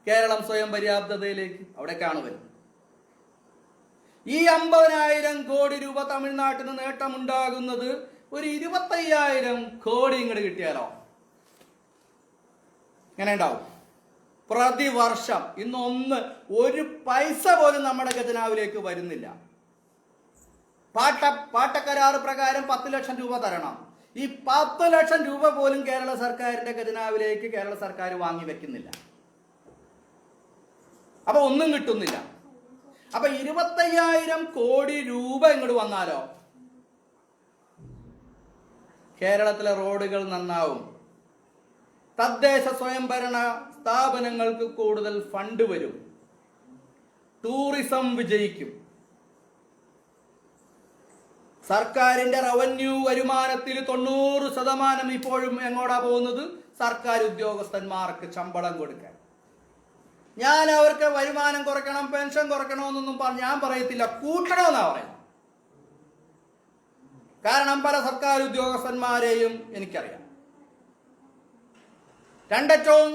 കേരളം സ്വയം പര്യാപ്തതയിലേക്ക്? അവിടേക്കാണ് വരുന്നത്. ഈ 50,000 കോടി രൂപ തമിഴ്നാട്ടിന് നേട്ടമുണ്ടാകുന്നത് ഒരു 25,000 കോടി ഇങ്ങോട്ട് കിട്ടിയാലോ ഇങ്ങനെ ഉണ്ടാവും പ്രതിവർഷം. ഇന്നൊന്ന് ഒരു പൈസ പോലും നമ്മുടെ ഖജനാവിലേക്ക് വരുന്നില്ല. പാട്ടക്കരാറ് പ്രകാരം 10 ലക്ഷം രൂപ തരണം. ഈ 10 ലക്ഷം രൂപ പോലും കേരള സർക്കാരിന്റെ ഖജനാവിലേക്ക് കേരള സർക്കാർ വാങ്ങി വെക്കുന്നില്ല. അപ്പൊ ഒന്നും കിട്ടുന്നില്ല. അപ്പൊ 25,000 കോടി രൂപ ഇങ്ങോട്ട് വന്നാലോ കേരളത്തിലെ റോഡുകൾ നന്നാവും, തദ്ദേശ സ്വയംഭരണ സ്ഥാപനങ്ങൾക്ക് കൂടുതൽ ഫണ്ട് വരും, ടൂറിസം വിജയിക്കും, സർക്കാരിന്റെ റവന്യൂ വരുമാനത്തിൽ 90% ഇപ്പോഴും എങ്ങോട്ടാ പോകുന്നത്? സർക്കാർ ഉദ്യോഗസ്ഥന്മാർക്ക് ശമ്പളം കൊടുക്കാൻ. ഞാൻ അവർക്ക് വരുമാനം കുറയ്ക്കണം, പെൻഷൻ കുറയ്ക്കണമെന്നൊന്നും ഞാൻ പറയത്തില്ല, കൂട്ടണമെന്നാ പറയുന്നത്. കാരണം പല സർക്കാർ ഉദ്യോഗസ്ഥന്മാരെയും എനിക്കറിയാം. രണ്ടറ്റവും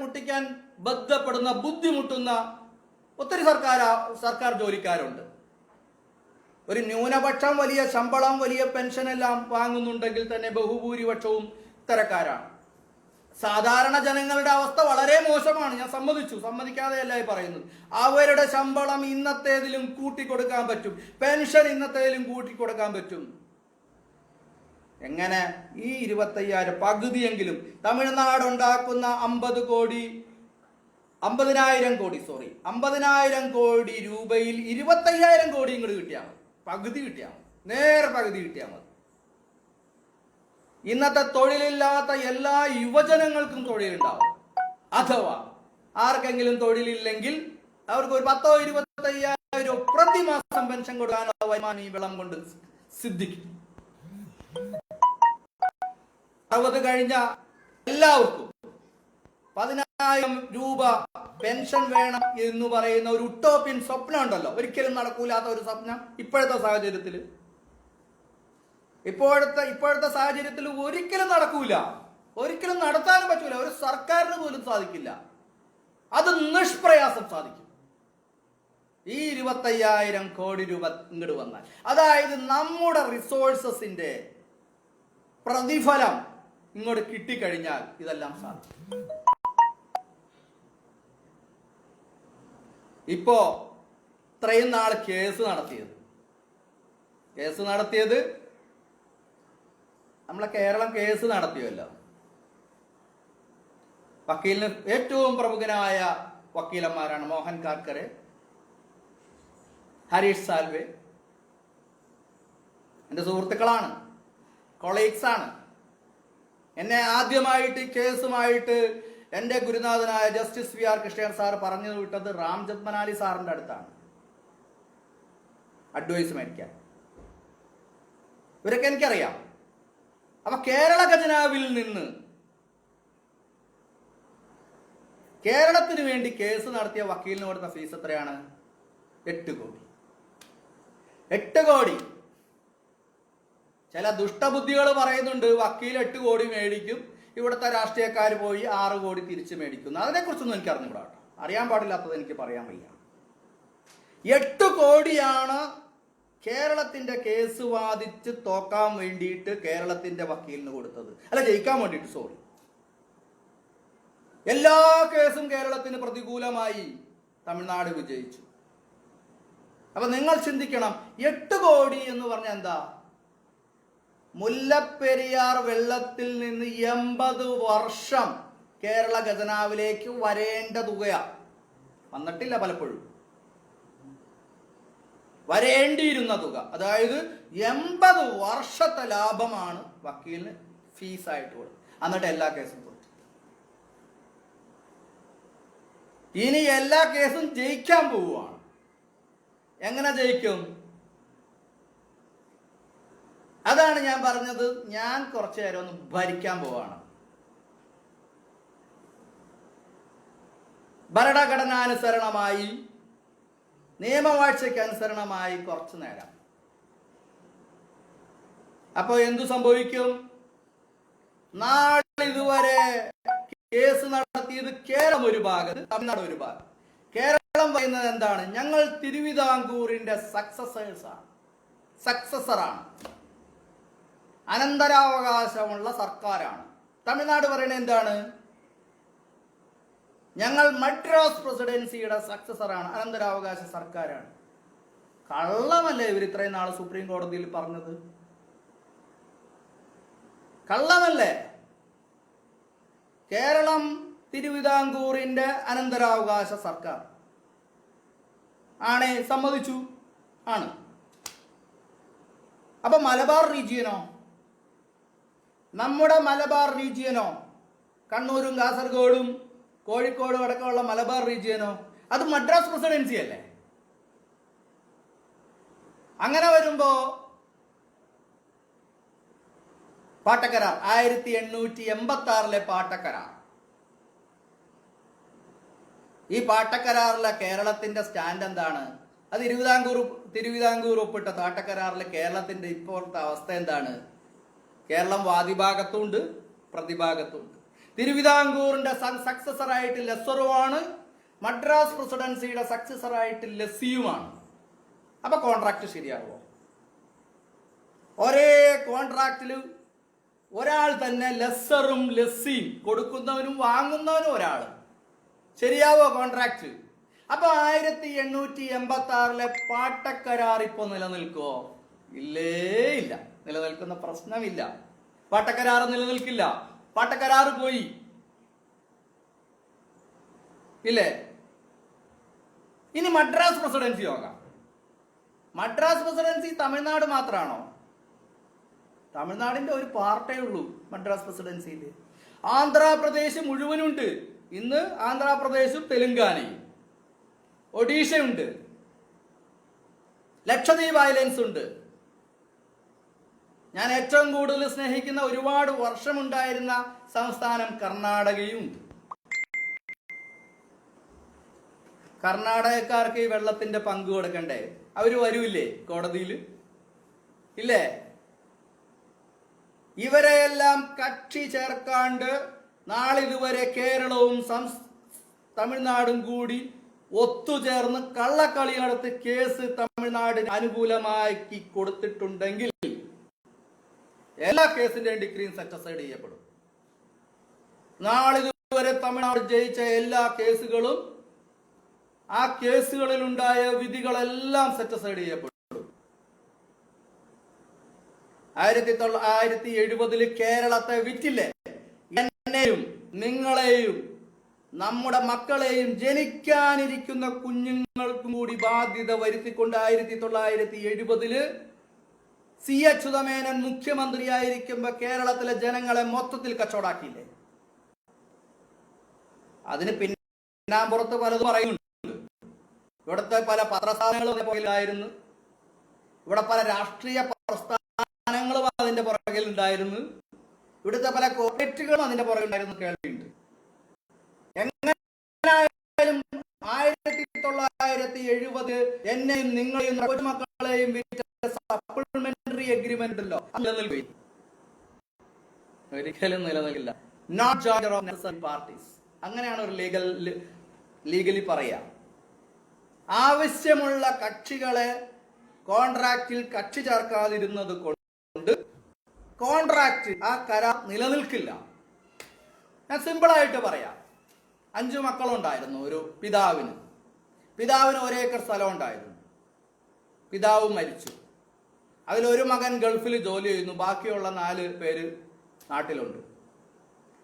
മുട്ടിക്കാൻ ബന്ധപ്പെടുന്ന, ബുദ്ധിമുട്ടുന്ന ഒത്തിരി സർക്കാർ ജോലിക്കാരുണ്ട്. ഒരു ന്യൂനപക്ഷം വലിയ ശമ്പളം, വലിയ പെൻഷൻ എല്ലാം വാങ്ങുന്നുണ്ടെങ്കിൽ തന്നെ ബഹുഭൂരിപക്ഷവും ഇത്തരക്കാരാണ്. സാധാരണ ജനങ്ങളുടെ അവസ്ഥ വളരെ മോശമാണ്. ഞാൻ സമ്മതിക്കാതെയല്ല പറയുന്നത്. അവരുടെ ശമ്പളം ഇന്നത്തേതിലും കൂട്ടിക്കൊടുക്കാൻ പറ്റും, പെൻഷൻ ഇന്നത്തേതിലും കൂട്ടിക്കൊടുക്കാൻ പറ്റും. എങ്ങനെ? ഈ 25,000 പകുതിയെങ്കിലും തമിഴ്നാട് ഉണ്ടാക്കുന്ന 50,000 കോടി രൂപയിൽ 25,000 കോടി ഇങ്ങോട്ട് കിട്ടിയാൽ മതി. പകുതി കിട്ടിയാൽ മതി, നേരെ പകുതി കിട്ടിയാൽ മതി. ഇന്നത്തെ തൊഴിലില്ലാത്ത എല്ലാ യുവജനങ്ങൾക്കും തൊഴിലുണ്ടാവും. അഥവാ ആർക്കെങ്കിലും തൊഴിലില്ലെങ്കിൽ അവർക്ക് ഒരു 10,000-25,000 പ്രതിമാസം പെൻഷൻ കൊടുക്കാനുള്ള വരുമാനം ഈ വെള്ളം കൊണ്ട് സിദ്ധിക്കും. 60 കഴിഞ്ഞ എല്ലാവർക്കും 10,000 രൂപ പെൻഷൻ വേണം എന്ന് പറയുന്ന ഒരു ഉട്ടോപ്യൻ സ്വപ്നം ഉണ്ടല്ലോ, ഒരിക്കലും നടക്കൂലാത്ത ഒരു സ്വപ്നം ഇപ്പോഴത്തെ സാഹചര്യത്തിൽ ഒരിക്കലും നടക്കൂല, ഒരിക്കലും നടത്താനും പറ്റൂല. ഒരു സർക്കാരിന് പോലും സാധിക്കില്ല. അത് നിഷ്പ്രയാസം സാധിക്കും. ഈ 25,000 കോടി രൂപ ഇങ്ങോട്ട് വന്നാൽ, അതായത് നമ്മുടെ റിസോഴ്സസിന്റെ പ്രതിഫലം ഇങ്ങോട്ട് കിട്ടിക്കഴിഞ്ഞാൽ ഇതെല്ലാം സാധിക്കും. ഇപ്പോ ഇത്രയും നാൾ കേസ് നടത്തിയത് നമ്മളെ കേരളം കേസ് നടത്തിയല്ലോ. വക്കീലിന് ഏറ്റവും പ്രമുഖനായ വക്കീലന്മാരാണ് മോഹൻ കാർക്കറെ, ഹരീഷ് സാൽവെ. എൻ്റെ സുഹൃത്തുക്കളാണ്, കൊളീഗ്സ് ആണ്. എന്നെ ആദ്യമായിട്ട് കേസുമായിട്ട് എൻ്റെ ഗുരുനാഥനായ ജസ്റ്റിസ് VR കൃഷ്ണൻ സാർ പറഞ്ഞു വിട്ടത് റാം ജത്മലാനി സാറിൻ്റെ അടുത്താണ് അഡ്വൈസ് മേടിക്കാൻ. ഇവരൊക്കെ എനിക്കറിയാം. അപ്പൊ കേരള ഖജനാവിൽ നിന്ന് കേരളത്തിന് വേണ്ടി കേസ് നടത്തിയ വക്കീലിന് കൊടുത്ത ഫീസ് എത്രയാണ്? 8 കോടി. 8 കോടി. ചില ദുഷ്ടബുദ്ധികൾ പറയുന്നുണ്ട് വക്കീൽ 8 കോടി മേടിക്കും, ഇവിടുത്തെ രാഷ്ട്രീയക്കാർ പോയി 6 കോടി തിരിച്ചു മേടിക്കുന്നു. അതിനെക്കുറിച്ചൊന്നും എനിക്ക് അറിഞ്ഞുകൂടാ കേട്ടോ. അറിയാൻ പാടില്ലാത്തത് എനിക്ക് പറയാൻ വയ്യ. 8 കോടിയാണ് കേരളത്തിന്റെ കേസ് വാദിച്ച് തോക്കാൻ വേണ്ടിയിട്ട് കേരളത്തിന്റെ വക്കീലിന് കൊടുത്തത്. അല്ല, ജയിക്കാൻ വേണ്ടിയിട്ട്, സോറി. എല്ലാ കേസും കേരളത്തിന് പ്രതികൂലമായി തമിഴ്നാട് വിജയിച്ചു. അപ്പൊ നിങ്ങൾ ചിന്തിക്കണം, 8 കോടി എന്ന് പറഞ്ഞാൽ എന്താ? മുല്ലപ്പെരിയാർ വെള്ളത്തിൽ നിന്ന് 80 വർഷം കേരള ഖജനാവിലേക്ക് വരേണ്ട തുകയാ. വന്നിട്ടില്ല പലപ്പോഴും. വരേണ്ടിയിരുന്ന തുക, അതായത് 80 വർഷത്തെ ലാഭമാണ് വക്കീലിന് ഫീസായിട്ട് കൊടുത്തത്. എന്നിട്ട് എല്ലാ കേസും കൊടുത്തു. ഇനി എല്ലാ കേസും ജയിക്കാൻ പോവുകയാണ്. എങ്ങനെ ജയിക്കും? അതാണ് ഞാൻ പറഞ്ഞത്. ഞാൻ കുറച്ചു നേരം ഒന്ന് ഭരിക്കാൻ പോവാണ്. ഭരണഘടനാനുസരണമായി, നിയമവാഴ്ചയ്ക്ക് അനുസരണമായി കുറച്ചു നേരം. അപ്പൊ എന്തു സംഭവിക്കും? നാളെ ഇതുവരെ കേസ് നടത്തിയത് കേരളം ഒരു ഭാഗത്ത്, തമിഴ്നാട് ഒരു ഭാഗത്ത്. കേരളം പറയുന്നത് എന്താണ്? ഞങ്ങൾ തിരുവിതാംകൂറിന്റെ സക്സസറാണ്, അനന്തരാവകാശമുള്ള സർക്കാരാണ്. തമിഴ്നാട് പറയുന്നത് എന്താണ്? ഞങ്ങൾ മദ്രാസ് പ്രസിഡൻസിയുടെ സക്സസറാണ്, അനന്തരാവകാശ സർക്കാരാണ്. കള്ളമല്ലേ ഇവർ ഇത്രയും നാൾ സുപ്രീം കോടതിയിൽ പറഞ്ഞത്? കള്ളമല്ലേ? കേരളം തിരുവിതാംകൂറിന്റെ അനന്തരാവകാശ സർക്കാർ ആണ്, സമ്മതിച്ചു, ആണ്. അപ്പൊ മലബാർ റീജിയനോ? നമ്മുടെ മലബാർ റീജിയനോ? കണ്ണൂരും കാസർഗോഡും കോഴിക്കോടും അടക്കമുള്ള മലബാർ റീജിയനോ? അത് മദ്രാസ് പ്രസിഡൻസി അല്ലേ? അങ്ങനെ വരുമ്പോ പാട്ടക്കരാർ 1886 പാട്ടക്കരാർ, ഈ പാട്ടക്കരാറിലെ കേരളത്തിന്റെ സ്റ്റാൻഡ് എന്താണ്? അത് തിരുവിതാംകൂർ ഒപ്പിട്ട പാട്ടക്കരാറിലെ കേരളത്തിന്റെ ഇപ്പോഴത്തെ അവസ്ഥ എന്താണ്? കേരളം വാദിഭാഗത്തുണ്ട്, പ്രതിഭാഗത്തുണ്ട്. തിരുവിതാംകൂറിന്റെ സക്സസറായിട്ട് ലെസ്സറുമാണ്, മദ്രാസ് പ്രസിഡൻസിയുടെ സക്സസറായിട്ട് ലെസ്സിയുമാണ്. അപ്പൊ കോൺട്രാക്ട് ശരിയാവുമോ? ഒരേ കോൺട്രാക്റ്റിൽ ഒരാൾ തന്നെ ലെസ്സറും ലെസ്സിയും, കൊടുക്കുന്നവനും വാങ്ങുന്നവനും ഒരാൾ. ശരിയാവോ കോൺട്രാക്ട്? അപ്പൊ 1886 പാട്ടക്കരാർ ഇപ്പൊ നിലനിൽക്കുമോ? ഇല്ലേ, ഇല്ല. നിലനിൽക്കുന്ന പ്രശ്നമില്ല. പാട്ടക്കരാർ നിലനിൽക്കില്ല. പാട്ടക്കരാർ പോയി, ഇല്ലേ? ഇനി മദ്രാസ് പ്രസിഡൻസി നോക്കാം. മദ്രാസ് പ്രസിഡൻസി തമിഴ്നാട് മാത്രമാണോ? തമിഴ്നാടിന്റെ ഒരു പാർട്ടേ ഉള്ളൂ മദ്രാസ് പ്രസിഡൻസിയിൽ. ആന്ധ്രാപ്രദേശ് മുഴുവനുണ്ട്. ഇന്ന് ആന്ധ്രാപ്രദേശും തെലുങ്കാനയും, ഒഡീഷയുണ്ട്, ലക്ഷദ്വീപ് ഐലൻഡ്സ് ഉണ്ട്. ഞാൻ ഏറ്റവും കൂടുതൽ സ്നേഹിക്കുന്ന, ഒരുപാട് വർഷമുണ്ടായിരുന്ന സംസ്ഥാനം കർണാടകയും ഉണ്ട്. കർണാടകക്കാർക്ക് ഈ വെള്ളത്തിന്റെ പങ്ക് കൊടുക്കണ്ടേ? അവര് വരൂല്ലേ കോടതിയിൽ? ഇല്ലേ? ഇവരെയെല്ലാം കക്ഷി ചേർക്കാണ്ട് നാളിതുവരെ കേരളവും തമിഴ്നാടും കൂടി ഒത്തുചേർന്ന് കള്ളക്കളി നടത്തി കേസ് തമിഴ്നാടിന് അനുകൂലമാക്കി കൊടുത്തിട്ടുണ്ടെങ്കിൽ എല്ലാ കേസിന്റെയും ഡിഗ്രിയും സെറ്റിസ്ഫൈഡ് ചെയ്യപ്പെടും. നാളിതുവരെ തമിഴ്നാട് ജയിച്ച എല്ലാ കേസുകളും, ആ കേസുകളിൽ ഉണ്ടായ വിധികളെല്ലാം സെറ്റിസ്ഫൈഡ് ചെയ്യപ്പെടും. 1970 കേരളത്തെ വിറ്റില്ലേ? എന്നെയും നിങ്ങളെയും നമ്മുടെ മക്കളെയും ജനിക്കാനിരിക്കുന്ന കുഞ്ഞുങ്ങൾക്കും കൂടി ബാധ്യത വരുത്തിക്കൊണ്ട് 1970 സി അച്യുതമേനോൻ മുഖ്യമന്ത്രിയായിരിക്കുമ്പോ കേരളത്തിലെ ജനങ്ങളെ മൊത്തത്തിൽ കച്ചവടാക്കിയില്ലേ? അതിന് പിന്നാമ്പുറത്ത് പലതും പറയുന്നുണ്ട്. ഇവിടുത്തെ പല പത്രസ്ഥാനങ്ങളും പുറകിലായിരുന്നു. ഇവിടെ പല രാഷ്ട്രീയ പ്രസ്ഥാനങ്ങളും അതിന്റെ പുറകിൽ ഉണ്ടായിരുന്നു. ഇവിടുത്തെ പല കോർപ്പറേറ്റുകളും അതിന്റെ പുറകിൽ ഉണ്ടായിരുന്നു. കേൾവിയുണ്ട്. എങ്ങനെ എങ്ങനെയായാലും 1970 എന്നെയും നിങ്ങളെയും മക്കളെയും സപ്ലിമെന്ററി അഗ്രിമെന്റ് ഉണ്ടല്ലോ, ഒരിക്കലും നിലനിൽക്കില്ല. Not joinder of necessary parties, അങ്ങനെയാണ് ഒരു ലീഗലി പറയാ. ആവശ്യമുള്ള കക്ഷികളെ കോൺട്രാക്റ്റിൽ കക്ഷി ചേർക്കാതിരുന്നത് കൊണ്ട് കോൺട്രാക്ട്, ആ കരാർ നിലനിൽക്കില്ല. ഞാൻ സിമ്പിളായിട്ട് പറയാം. 5 മക്കളുണ്ടായിരുന്നു ഒരു പിതാവിന്. 1 ഏക്കർ സ്ഥലം ഉണ്ടായിരുന്നു. പിതാവ് മരിച്ചു. അതിലൊരു മകൻ ഗൾഫിൽ ജോലി ചെയ്യുന്നു, ബാക്കിയുള്ള 4 പേര് നാട്ടിലുണ്ട്.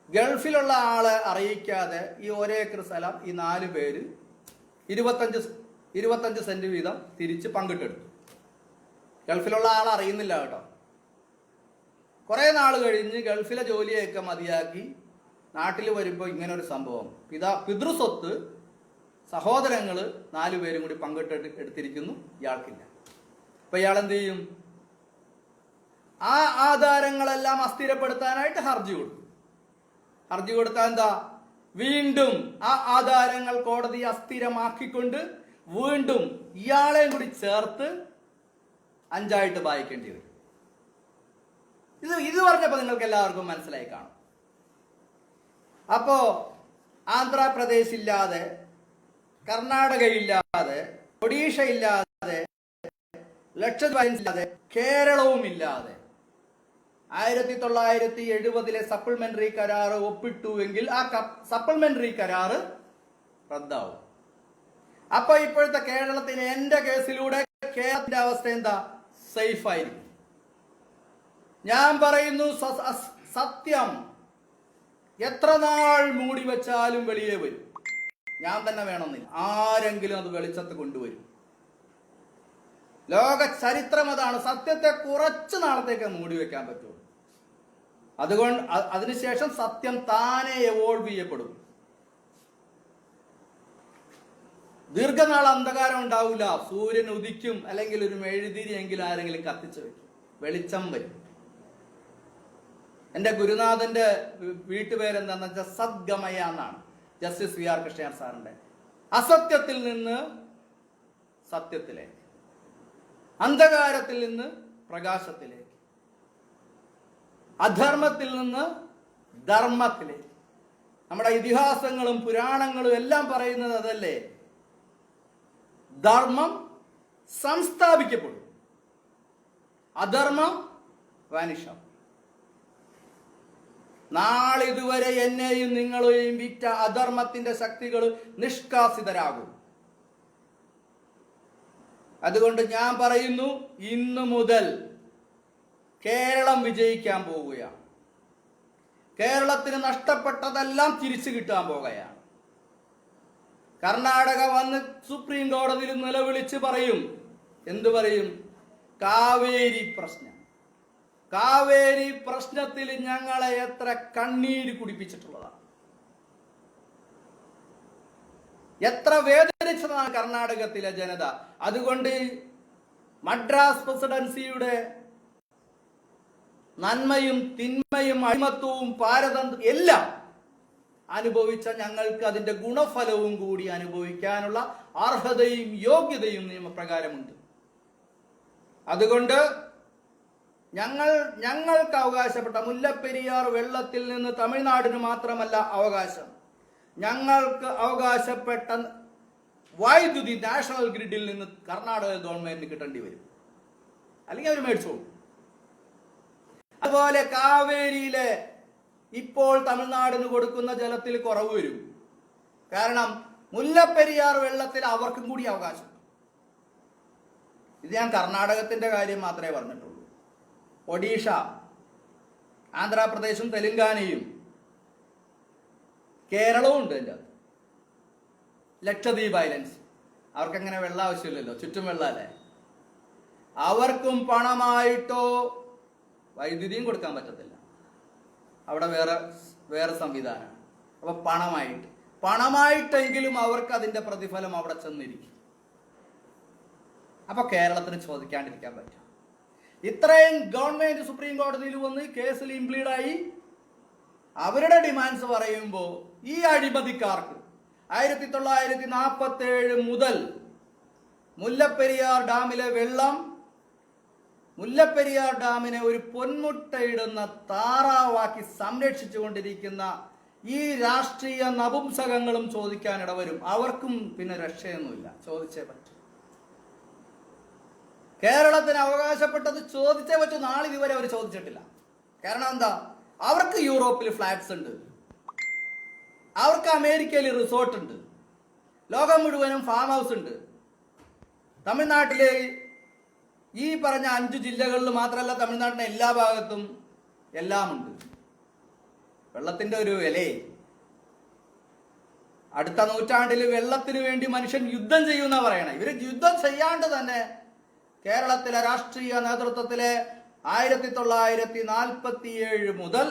ഗൾഫിലുള്ള ആളെ അറിയിക്കാതെ ഈ 1 ഏക്കർ സ്ഥലം ഈ 4 പേര് 25 സെന്റ് വീതം തിരിച്ച് പങ്കിട്ടെടുത്തു. ഗൾഫിലുള്ള ആൾ അറിയുന്നില്ല കേട്ടോ. കുറെ നാൾ കഴിഞ്ഞ് ഗൾഫിലെ ജോലിയൊക്കെ മതിയാക്കി നാട്ടിൽ വരുമ്പോൾ ഇങ്ങനെ ഒരു സംഭവം, പിതൃസ്വത്ത് സഹോദരങ്ങള് 4 പേരും കൂടി എടുത്തിരിക്കുന്നു, ഇയാൾക്കില്ല. അപ്പൊ ഇയാൾ എന്ത് ചെയ്യും? ആ ആധാരങ്ങളെല്ലാം അസ്ഥിരപ്പെടുത്താനായിട്ട് ഹർജി കൊടുക്കും. ഹർജി കൊടുത്താൽ എന്താ? വീണ്ടും ആ ആധാരങ്ങൾ കോടതി അസ്ഥിരമാക്കിക്കൊണ്ട് വീണ്ടും ഇയാളെയും കൂടി ചേർത്ത് 5 വായിക്കേണ്ടി വരും. ഇത് പറഞ്ഞപ്പോ നിങ്ങൾക്ക് എല്ലാവർക്കും മനസ്സിലായി കാണും. അപ്പോ ആന്ധ്രാപ്രദേശ് ഇല്ലാതെ, കർണാടക ഇല്ലാതെ, ഒഡീഷ ഇല്ലാതെ, ലക്ഷദ്വീപ് ഇല്ലാതെ, കേരളവും ഇല്ലാതെ 1970 സപ്ലിമെന്ററി കരാർ ഒപ്പിട്ടുവെങ്കിൽ ആ സപ്ലിമെന്ററി കരാർ റദ്ദാവും. അപ്പൊ ഇപ്പോഴത്തെ കേരളത്തിന്, എന്റെ കേസിലൂടെ കേരളത്തിന്റെ അവസ്ഥ എന്താ? സേഫ് ആയിരിക്കും. ഞാൻ പറയുന്നു സത്യം എത്ര നാൾ മൂടി വെച്ചാലും വെളിയെ വരും. ഞാൻ തന്നെ വേണമെന്നില്ല, ആരെങ്കിലും അത് വെളിച്ചത്ത് കൊണ്ടുവരും. ലോക ചരിത്രം അതാണ്. സത്യത്തെ കുറച്ചു നാളത്തേക്ക് മൂടി വെക്കാൻ പറ്റുള്ളൂ. അതുകൊണ്ട് അതിനുശേഷം സത്യം താനെ എവോൾവ് ചെയ്യപ്പെടും. ദീർഘനാൾ അന്ധകാരം ഉണ്ടാവില്ല. സൂര്യൻ ഉദിക്കും, അല്ലെങ്കിൽ ഒരു മെഴുതിരിയെങ്കിലും ആരെങ്കിലും കത്തിച്ചു വെക്കും, വെളിച്ചം വരും. എന്റെ ഗുരുനാഥന്റെ വീട്ടുപേരെന്താണെന്ന് വെച്ചാൽ സദ്ഗമയ എന്നാണ്, ജസ്റ്റിസ് വി ആർ കൃഷ്ണൻ സാറിന്റെ. അസത്യത്തിൽ നിന്ന് സത്യത്തിലേക്ക്, അന്ധകാരത്തിൽ നിന്ന് പ്രകാശത്തിലേക്ക്, അധർമ്മത്തിൽ നിന്ന് ധർമ്മത്തിലേക്ക്. നമ്മുടെ ഇതിഹാസങ്ങളും പുരാണങ്ങളും എല്ലാം പറയുന്നത് അതല്ലേ? ധർമ്മം സംസ്ഥാപിക്കപ്പെടും, അധർമ്മം വാനിഷാവും. നാളിതുവരെ എന്നെയും നിങ്ങളെയും വിറ്റ അധർമ്മത്തിന്റെ ശക്തികൾ നിഷ്കാസിതരാകും. അതുകൊണ്ട് ഞാൻ പറയുന്നു, ഇന്നു മുതൽ കേരളം വിജയിക്കാൻ പോവുകയാണ്. കേരളത്തിന് നഷ്ടപ്പെട്ടതെല്ലാം തിരിച്ചു കിട്ടാൻ പോകുകയാണ്. കർണാടക വന്ന് സുപ്രീം കോടതിയിൽ നിലവിളിച്ച് പറയും. എന്തു പറയും? കാവേരി പ്രശ്നം. കാവേരി പ്രശ്നത്തിൽ ഞങ്ങളെ എത്ര കണ്ണീര് കുടിപ്പിച്ചിട്ടുള്ളതാണ്, എത്ര വേദനിച്ചതാണ് കർണാടകത്തിലെ ജനത. അതുകൊണ്ട് മദ്രാസ് പ്രസിഡൻസിയുടെ നന്മയും തിന്മയും അഴിമത്വവും പാരതന്ത്ര്യം എല്ലാം അനുഭവിച്ച ഞങ്ങൾക്ക് അതിന്റെ ഗുണഫലവും കൂടി അനുഭവിക്കാനുള്ള അർഹതയും യോഗ്യതയും നിയമപ്രകാരമുണ്ട്. അതുകൊണ്ട് ഞങ്ങൾക്ക് അവകാശപ്പെട്ട മുല്ലപ്പെരിയാർ വെള്ളത്തിൽ നിന്ന് തമിഴ്നാടിന് മാത്രമല്ല അവകാശം, ഞങ്ങൾക്ക് അവകാശപ്പെട്ട വൈദ്യുതി നാഷണൽ ഗ്രിഡിൽ നിന്ന് കർണാടക ഗവൺമെന്റിന് കിട്ടേണ്ടി വരും, അല്ലെങ്കിൽ അവർ മേടിച്ചോളൂ. അതുപോലെ കാവേരിയിലെ ഇപ്പോൾ തമിഴ്നാടിന് കൊടുക്കുന്ന ജലത്തിൽ കുറവ് വരും. കാരണം മുല്ലപ്പെരിയാർ വെള്ളത്തിൽ അവർക്കും കൂടി അവകാശം. ഇത് ഞാൻ കർണാടകത്തിന്റെ കാര്യം മാത്രമേ പറഞ്ഞിട്ടുള്ളൂ. ഒഡീഷ, ആന്ധ്രാപ്രദേശും തെലുങ്കാനയും കേരളവും ഉണ്ട് എൻ്റെ അത്. ലക്ഷദ്വീപ് ഐലൻഡ്സ്, അവർക്കങ്ങനെ വെള്ളം ആവശ്യമില്ലല്ലോ, ചുറ്റും വെള്ളമല്ലേ. അവർക്കും പണമായിട്ടോ വൈദ്യുതിയും കൊടുക്കാൻ പറ്റത്തില്ല, അവിടെ വേറെ സംവിധാനമാണ്. അപ്പൊ പണമായിട്ടെങ്കിലും അവർക്ക് അതിന്റെ പ്രതിഫലം അവിടെ ചെന്നിരിക്കും. അപ്പൊ കേരളത്തിന് ചോദിക്കാണ്ടിരിക്കാൻ പറ്റും. ഇത്രയും ഗവൺമെന്റ് സുപ്രീം കോടതിയിൽ വന്ന് കേസിൽ ഇംപ്ലീഡായി അവരുടെ ഡിമാൻഡ്സ് പറയുമ്പോൾ ഈ അഴിമതിക്കാർക്ക്, 1947 മുതൽ മുല്ലപ്പെരിയാർ ഡാമിലെ വെള്ളം, മുല്ലപ്പെരിയാർ ഡാമിനെ ഒരു പൊന്മുട്ടയിടുന്ന താറാവാക്കി സംരക്ഷിച്ചുകൊണ്ടിരിക്കുന്ന ഈ രാഷ്ട്രീയ നപുംസകങ്ങളും ചോദിക്കാനിടവരും. അവർക്കും പിന്നെ രക്ഷയൊന്നുമില്ല, ചോദിച്ചേ പറ്റും. കേരളത്തിന് അവകാശപ്പെട്ടത് ചോദിച്ചേ പറ്റൂ. നാളിതുവരെ അവർ ചോദിച്ചിട്ടില്ല. കാരണം എന്താ? അവർക്ക് യൂറോപ്പിൽ ഫ്ലാറ്റ്സ് ഉണ്ട്, അവർക്ക് അമേരിക്കയിൽ റിസോർട്ട് ഉണ്ട്, ലോകം മുഴുവനും ഫാം ഹൗസ് ഉണ്ട്. തമിഴ്നാട്ടിലെ ഈ പറഞ്ഞ 5 ജില്ലകളിൽ മാത്രമല്ല, തമിഴ്നാട്ടിലെ എല്ലാ ഭാഗത്തും എല്ലാം ഉണ്ട്. വെള്ളത്തിന്റെ ഒരു വിലയെ അടുത്ത നൂറ്റാണ്ടിൽ വെള്ളത്തിന് വേണ്ടി മനുഷ്യൻ യുദ്ധം ചെയ്യുമെന്നാ പറയണേ. ഇവര് യുദ്ധം ചെയ്യാണ്ട് തന്നെ കേരളത്തിലെ രാഷ്ട്രീയ നേതൃത്വത്തിലെ 1947 മുതൽ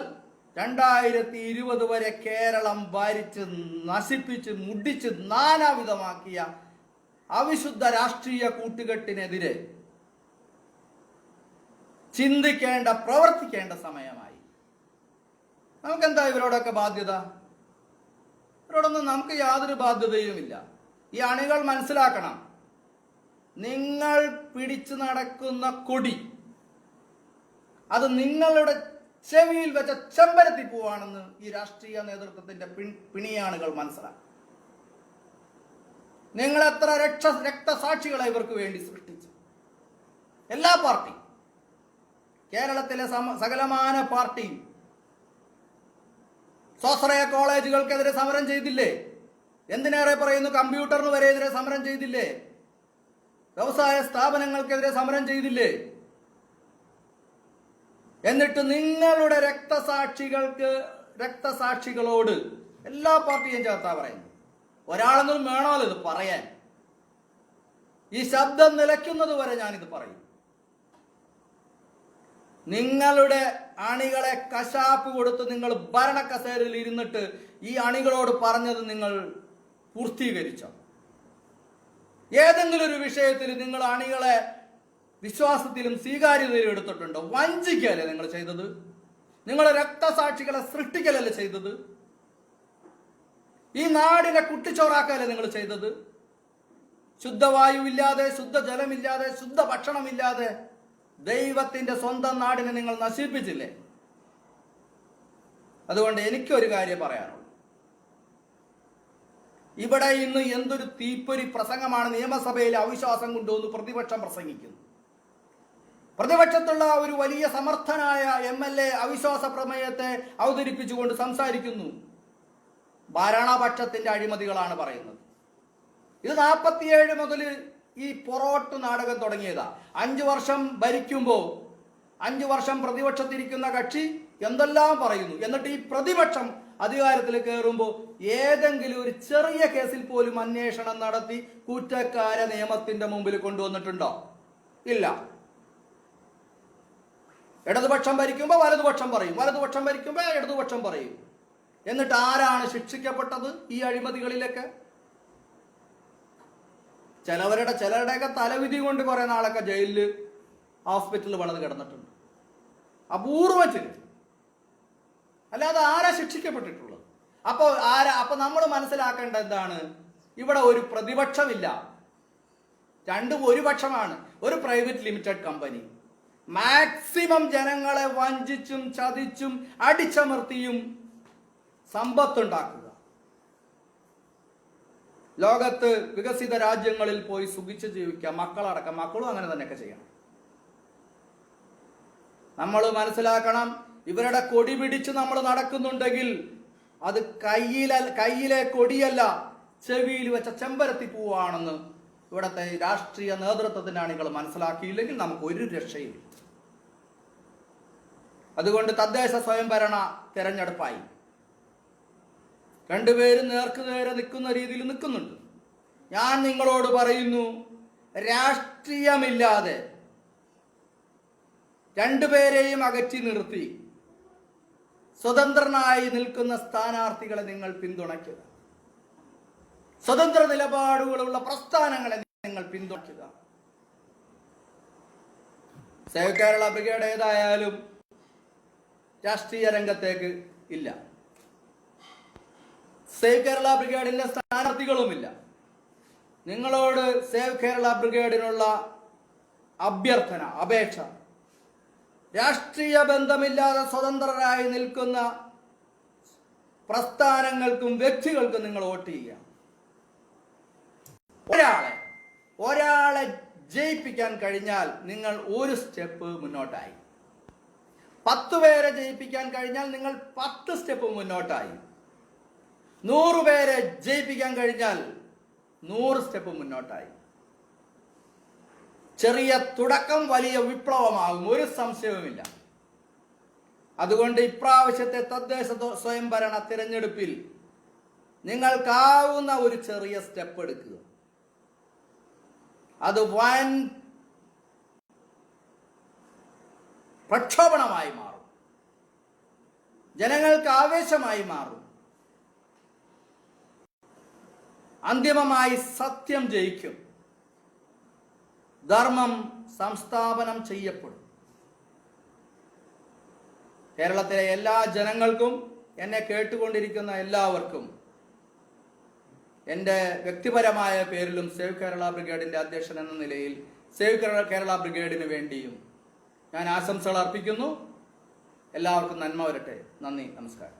2020 വരെ കേരളം ഭരിച്ച് നശിപ്പിച്ച് മുടിച്ച് നാനാവിധമാക്കിയ അവിശുദ്ധ രാഷ്ട്രീയ കൂട്ടുകെട്ടിനെതിരെ ചിന്തിക്കേണ്ട, പ്രവർത്തിക്കേണ്ട സമയമായി. നമുക്കെന്താ ഇവരോടൊക്കെ ബാധ്യത? ഇവരോടൊന്നും നമുക്ക് യാതൊരു ബാധ്യതയുമില്ല. ഈ അണികൾ മനസ്സിലാക്കണം, നിങ്ങൾ പിടിച്ചു നടക്കുന്ന കൊടി അത് നിങ്ങളുടെ ചെവിയിൽ വെച്ച ചെമ്പരത്തി പൂവാണെന്ന് ഈ രാഷ്ട്രീയ നേതൃത്വത്തിന്റെ പിണിയാണുകൾ മനസ്സിലാക്കും. നിങ്ങൾ എത്ര രക്തസാക്ഷികളെ ഇവർക്ക് വേണ്ടി സൃഷ്ടിച്ചു. എല്ലാ പാർട്ടി, കേരളത്തിലെ സകലമാന പാർട്ടിയും സ്വാശ്രയ കോളേജുകൾക്കെതിരെ സമരം ചെയ്തില്ലേ? എന്തിനേറെ പറയുന്നു, കമ്പ്യൂട്ടറിന് വരെ എതിരെ സമരം ചെയ്തില്ലേ? വ്യവസായ സ്ഥാപനങ്ങൾക്കെതിരെ സമരം ചെയ്തില്ലേ? എന്നിട്ട് നിങ്ങളുടെ രക്തസാക്ഷികളോട് എല്ലാ പാർട്ടിയും ചേർത്താ പറയുന്നു. ഒരാളെങ്കിലും വേണമല്ലോ ഇത് പറയാൻ. ഈ ശബ്ദം നിലയ്ക്കുന്നത് വരെ ഞാനിത് പറയും. നിങ്ങളുടെ അണികളെ കശാപ്പ് കൊടുത്ത് നിങ്ങൾ ഭരണക്കസേരയിൽ ഇരുന്നിട്ട് ഈ അണികളോട് പറഞ്ഞത് നിങ്ങൾ പൂർത്തീകരിച്ചോ? ഏതെങ്കിലും ഒരു വിഷയത്തിൽ നിങ്ങൾ അണികളെ വിശ്വാസത്തിലും സ്വീകാര്യതയിലും എടുത്തിട്ടുണ്ടോ? വഞ്ചിക്കല്ലേ നിങ്ങൾ ചെയ്തത്? നിങ്ങൾ രക്തസാക്ഷികളെ സൃഷ്ടിക്കലല്ലേ ചെയ്തത്? ഈ നാടിനെ കുട്ടിച്ചോറാക്കല്ലേ നിങ്ങൾ ചെയ്തത്? ശുദ്ധവായുവില്ലാതെ, ശുദ്ധജലമില്ലാതെ, ശുദ്ധ ഭക്ഷണമില്ലാതെ ദൈവത്തിന്റെ സ്വന്തം നാടിനെ നിങ്ങൾ നശിപ്പിച്ചില്ലേ? അതുകൊണ്ട് എനിക്കൊരു കാര്യം പറയാനുള്ളൂ. ഇവിടെ ഇന്ന് എന്തൊരു തീപ്പൊരി പ്രസംഗമാണ് നിയമസഭയിൽ അവിശ്വാസം കൊണ്ടുവന്ന് പ്രതിപക്ഷം പ്രസംഗിക്കുന്നു. പ്രതിപക്ഷത്തുള്ള ഒരു വലിയ സമർത്ഥനായ MLA അവിശ്വാസ പ്രമേയത്തെ അവതരിപ്പിച്ചുകൊണ്ട് സംസാരിക്കുന്നു. ഭരണപക്ഷത്തിന്റെ അഴിമതികളാണ് പറയുന്നത്. ഇത് 47 മുതൽ ഈ പൊറോട്ട് നാടകം തുടങ്ങിയതാ. 5 വർഷം ഭരിക്കുമ്പോൾ 5 വർഷം പ്രതിപക്ഷത്തിരിക്കുന്ന കക്ഷി എന്തെല്ലാം പറയുന്നു. എന്നിട്ട് ഈ പ്രതിപക്ഷം അധികാരത്തിൽ കയറുമ്പോൾ ഏതെങ്കിലും ഒരു ചെറിയ കേസിൽ പോലും അന്വേഷണം നടത്തി കുറ്റക്കാരെ നിയമത്തിന്റെ മുമ്പിൽ കൊണ്ടുവന്നിട്ടുണ്ടോ? ഇല്ല. ഇടതുപക്ഷം ഭരിക്കുമ്പോൾ വലതുപക്ഷം പറയും, വലതുപക്ഷം ഭരിക്കുമ്പോൾ ഇടതുപക്ഷം പറയും. എന്നിട്ട് ആരാണ് ശിക്ഷിക്കപ്പെട്ടത് ഈ അഴിമതികളിലൊക്കെ? ചിലരുടെയൊക്കെ തലവിധി കൊണ്ട് കുറെ നാളൊക്കെ ജയിലില് ഹോസ്പിറ്റലിൽ വളർന്ന് കിടന്നിട്ടുണ്ട്. അപൂർവം ചിലർ. അല്ലാതെ ആരാ ശിക്ഷിക്കപ്പെട്ടിട്ടുള്ളത്? അപ്പൊ നമ്മൾ മനസ്സിലാക്കേണ്ട എന്താണ്? ഇവിടെ ഒരു പ്രതിപക്ഷമില്ല, രണ്ടും ഒരു പക്ഷമാണ്. ഒരു പ്രൈവറ്റ് ലിമിറ്റഡ് കമ്പനി മാക്സിമം ജനങ്ങളെ വഞ്ചിച്ചും ചതിച്ചും അടിച്ചമർത്തിയും സമ്പത്തുണ്ടാക്കുക. ലോകത്ത് വികസിത രാജ്യങ്ങളിൽ പോയി സുഖിച്ച് ജീവിക്കുക, മക്കളും അങ്ങനെ തന്നെയൊക്കെ ചെയ്യണം. നമ്മൾ മനസ്സിലാക്കണം, ഇവരുടെ കൊടി പിടിച്ച് നമ്മൾ നടക്കുന്നുണ്ടെങ്കിൽ അത് കയ്യിലെ കൊടിയല്ല, ചെവിയിൽ വെച്ച ചെമ്പരത്തി പൂവാണെന്ന് ഇവിടത്തെ രാഷ്ട്രീയ നേതൃത്വത്തിന്റെ അണികൾ മനസ്സിലാക്കിയില്ലെങ്കിൽ നമുക്ക് ഒരു രക്ഷയും. അതുകൊണ്ട് തദ്ദേശ സ്വയംഭരണ തെരഞ്ഞെടുപ്പായി രണ്ടുപേരും നേർക്കുനേരെ നിൽക്കുന്ന രീതിയിൽ നിൽക്കുന്നുണ്ട്. ഞാൻ നിങ്ങളോട് പറയുന്നു, രാഷ്ട്രീയമില്ലാതെ രണ്ടുപേരെയും അകറ്റി നിർത്തി സ്വതന്ത്രനായി നിൽക്കുന്ന സ്ഥാനാർത്ഥികളെ നിങ്ങൾ പിന്തുണയ്ക്കുക. സ്വതന്ത്ര നിലപാടുകളുള്ള പ്രസ്ഥാനങ്ങളെ നിങ്ങൾ പിന്തുണയ്ക്കുക. സേവ് കേരള ബ്രിഗേഡ് ഏതായാലും രാഷ്ട്രീയ രംഗത്തേക്ക് ഇല്ല. സേവ് കേരള ബ്രിഗേഡിന്റെ സ്ഥാനാർത്ഥികളുമില്ല. നിങ്ങളോട് സേവ് കേരള ബ്രിഗേഡിനുള്ള അഭ്യർത്ഥന, അപേക്ഷ, രാഷ്ട്രീയ ബന്ധമില്ലാതെ സ്വതന്ത്രരായി നിൽക്കുന്ന പ്രസ്ഥാനങ്ങൾക്കും വ്യക്തികൾക്കും നിങ്ങൾ വോട്ട് ചെയ്യുക. ഒരാളെ ജയിപ്പിക്കാൻ കഴിഞ്ഞാൽ നിങ്ങൾ ഒരു സ്റ്റെപ്പ് മുന്നോട്ടായി. 10 പേരെ ജയിപ്പിക്കാൻ കഴിഞ്ഞാൽ നിങ്ങൾ 10 സ്റ്റെപ്പ് മുന്നോട്ടായി. 100 പേരെ ജയിപ്പിക്കാൻ കഴിഞ്ഞാൽ 100 സ്റ്റെപ്പ് മുന്നോട്ടായി. ചെറിയ തുടക്കം വലിയ വിപ്ലവമാകും, ഒരു സംശയവുമില്ല. അതുകൊണ്ട് ഇപ്രാവശ്യത്തെ തദ്ദേശ സ്വയംഭരണ തിരഞ്ഞെടുപ്പിൽ നിങ്ങൾക്കാവുന്ന ഒരു ചെറിയ സ്റ്റെപ്പ് എടുക്കുക. അത് വൻ പ്രക്ഷോഭണമായി മാറും, ജനങ്ങൾക്ക് ആവേശമായി മാറും. അന്തിമമായി സത്യം ജയിക്കും, ധർമ്മം സംസ്ഥാപനം ചെയ്യപ്പെടും. കേരളത്തിലെ എല്ലാ ജനങ്ങൾക്കും, എന്നെ കേട്ടുകൊണ്ടിരിക്കുന്ന എല്ലാവർക്കും എൻ്റെ വ്യക്തിപരമായ പേരിലും സേവ് കേരള ബ്രിഗേഡിൻ്റെ അധ്യക്ഷൻ എന്ന നിലയിൽ സേവ് കേരള ബ്രിഗേഡിന് വേണ്ടിയും ഞാൻ ആശംസകൾ അർപ്പിക്കുന്നു. എല്ലാവർക്കും നന്മ വരട്ടെ. നന്ദി, നമസ്കാരം.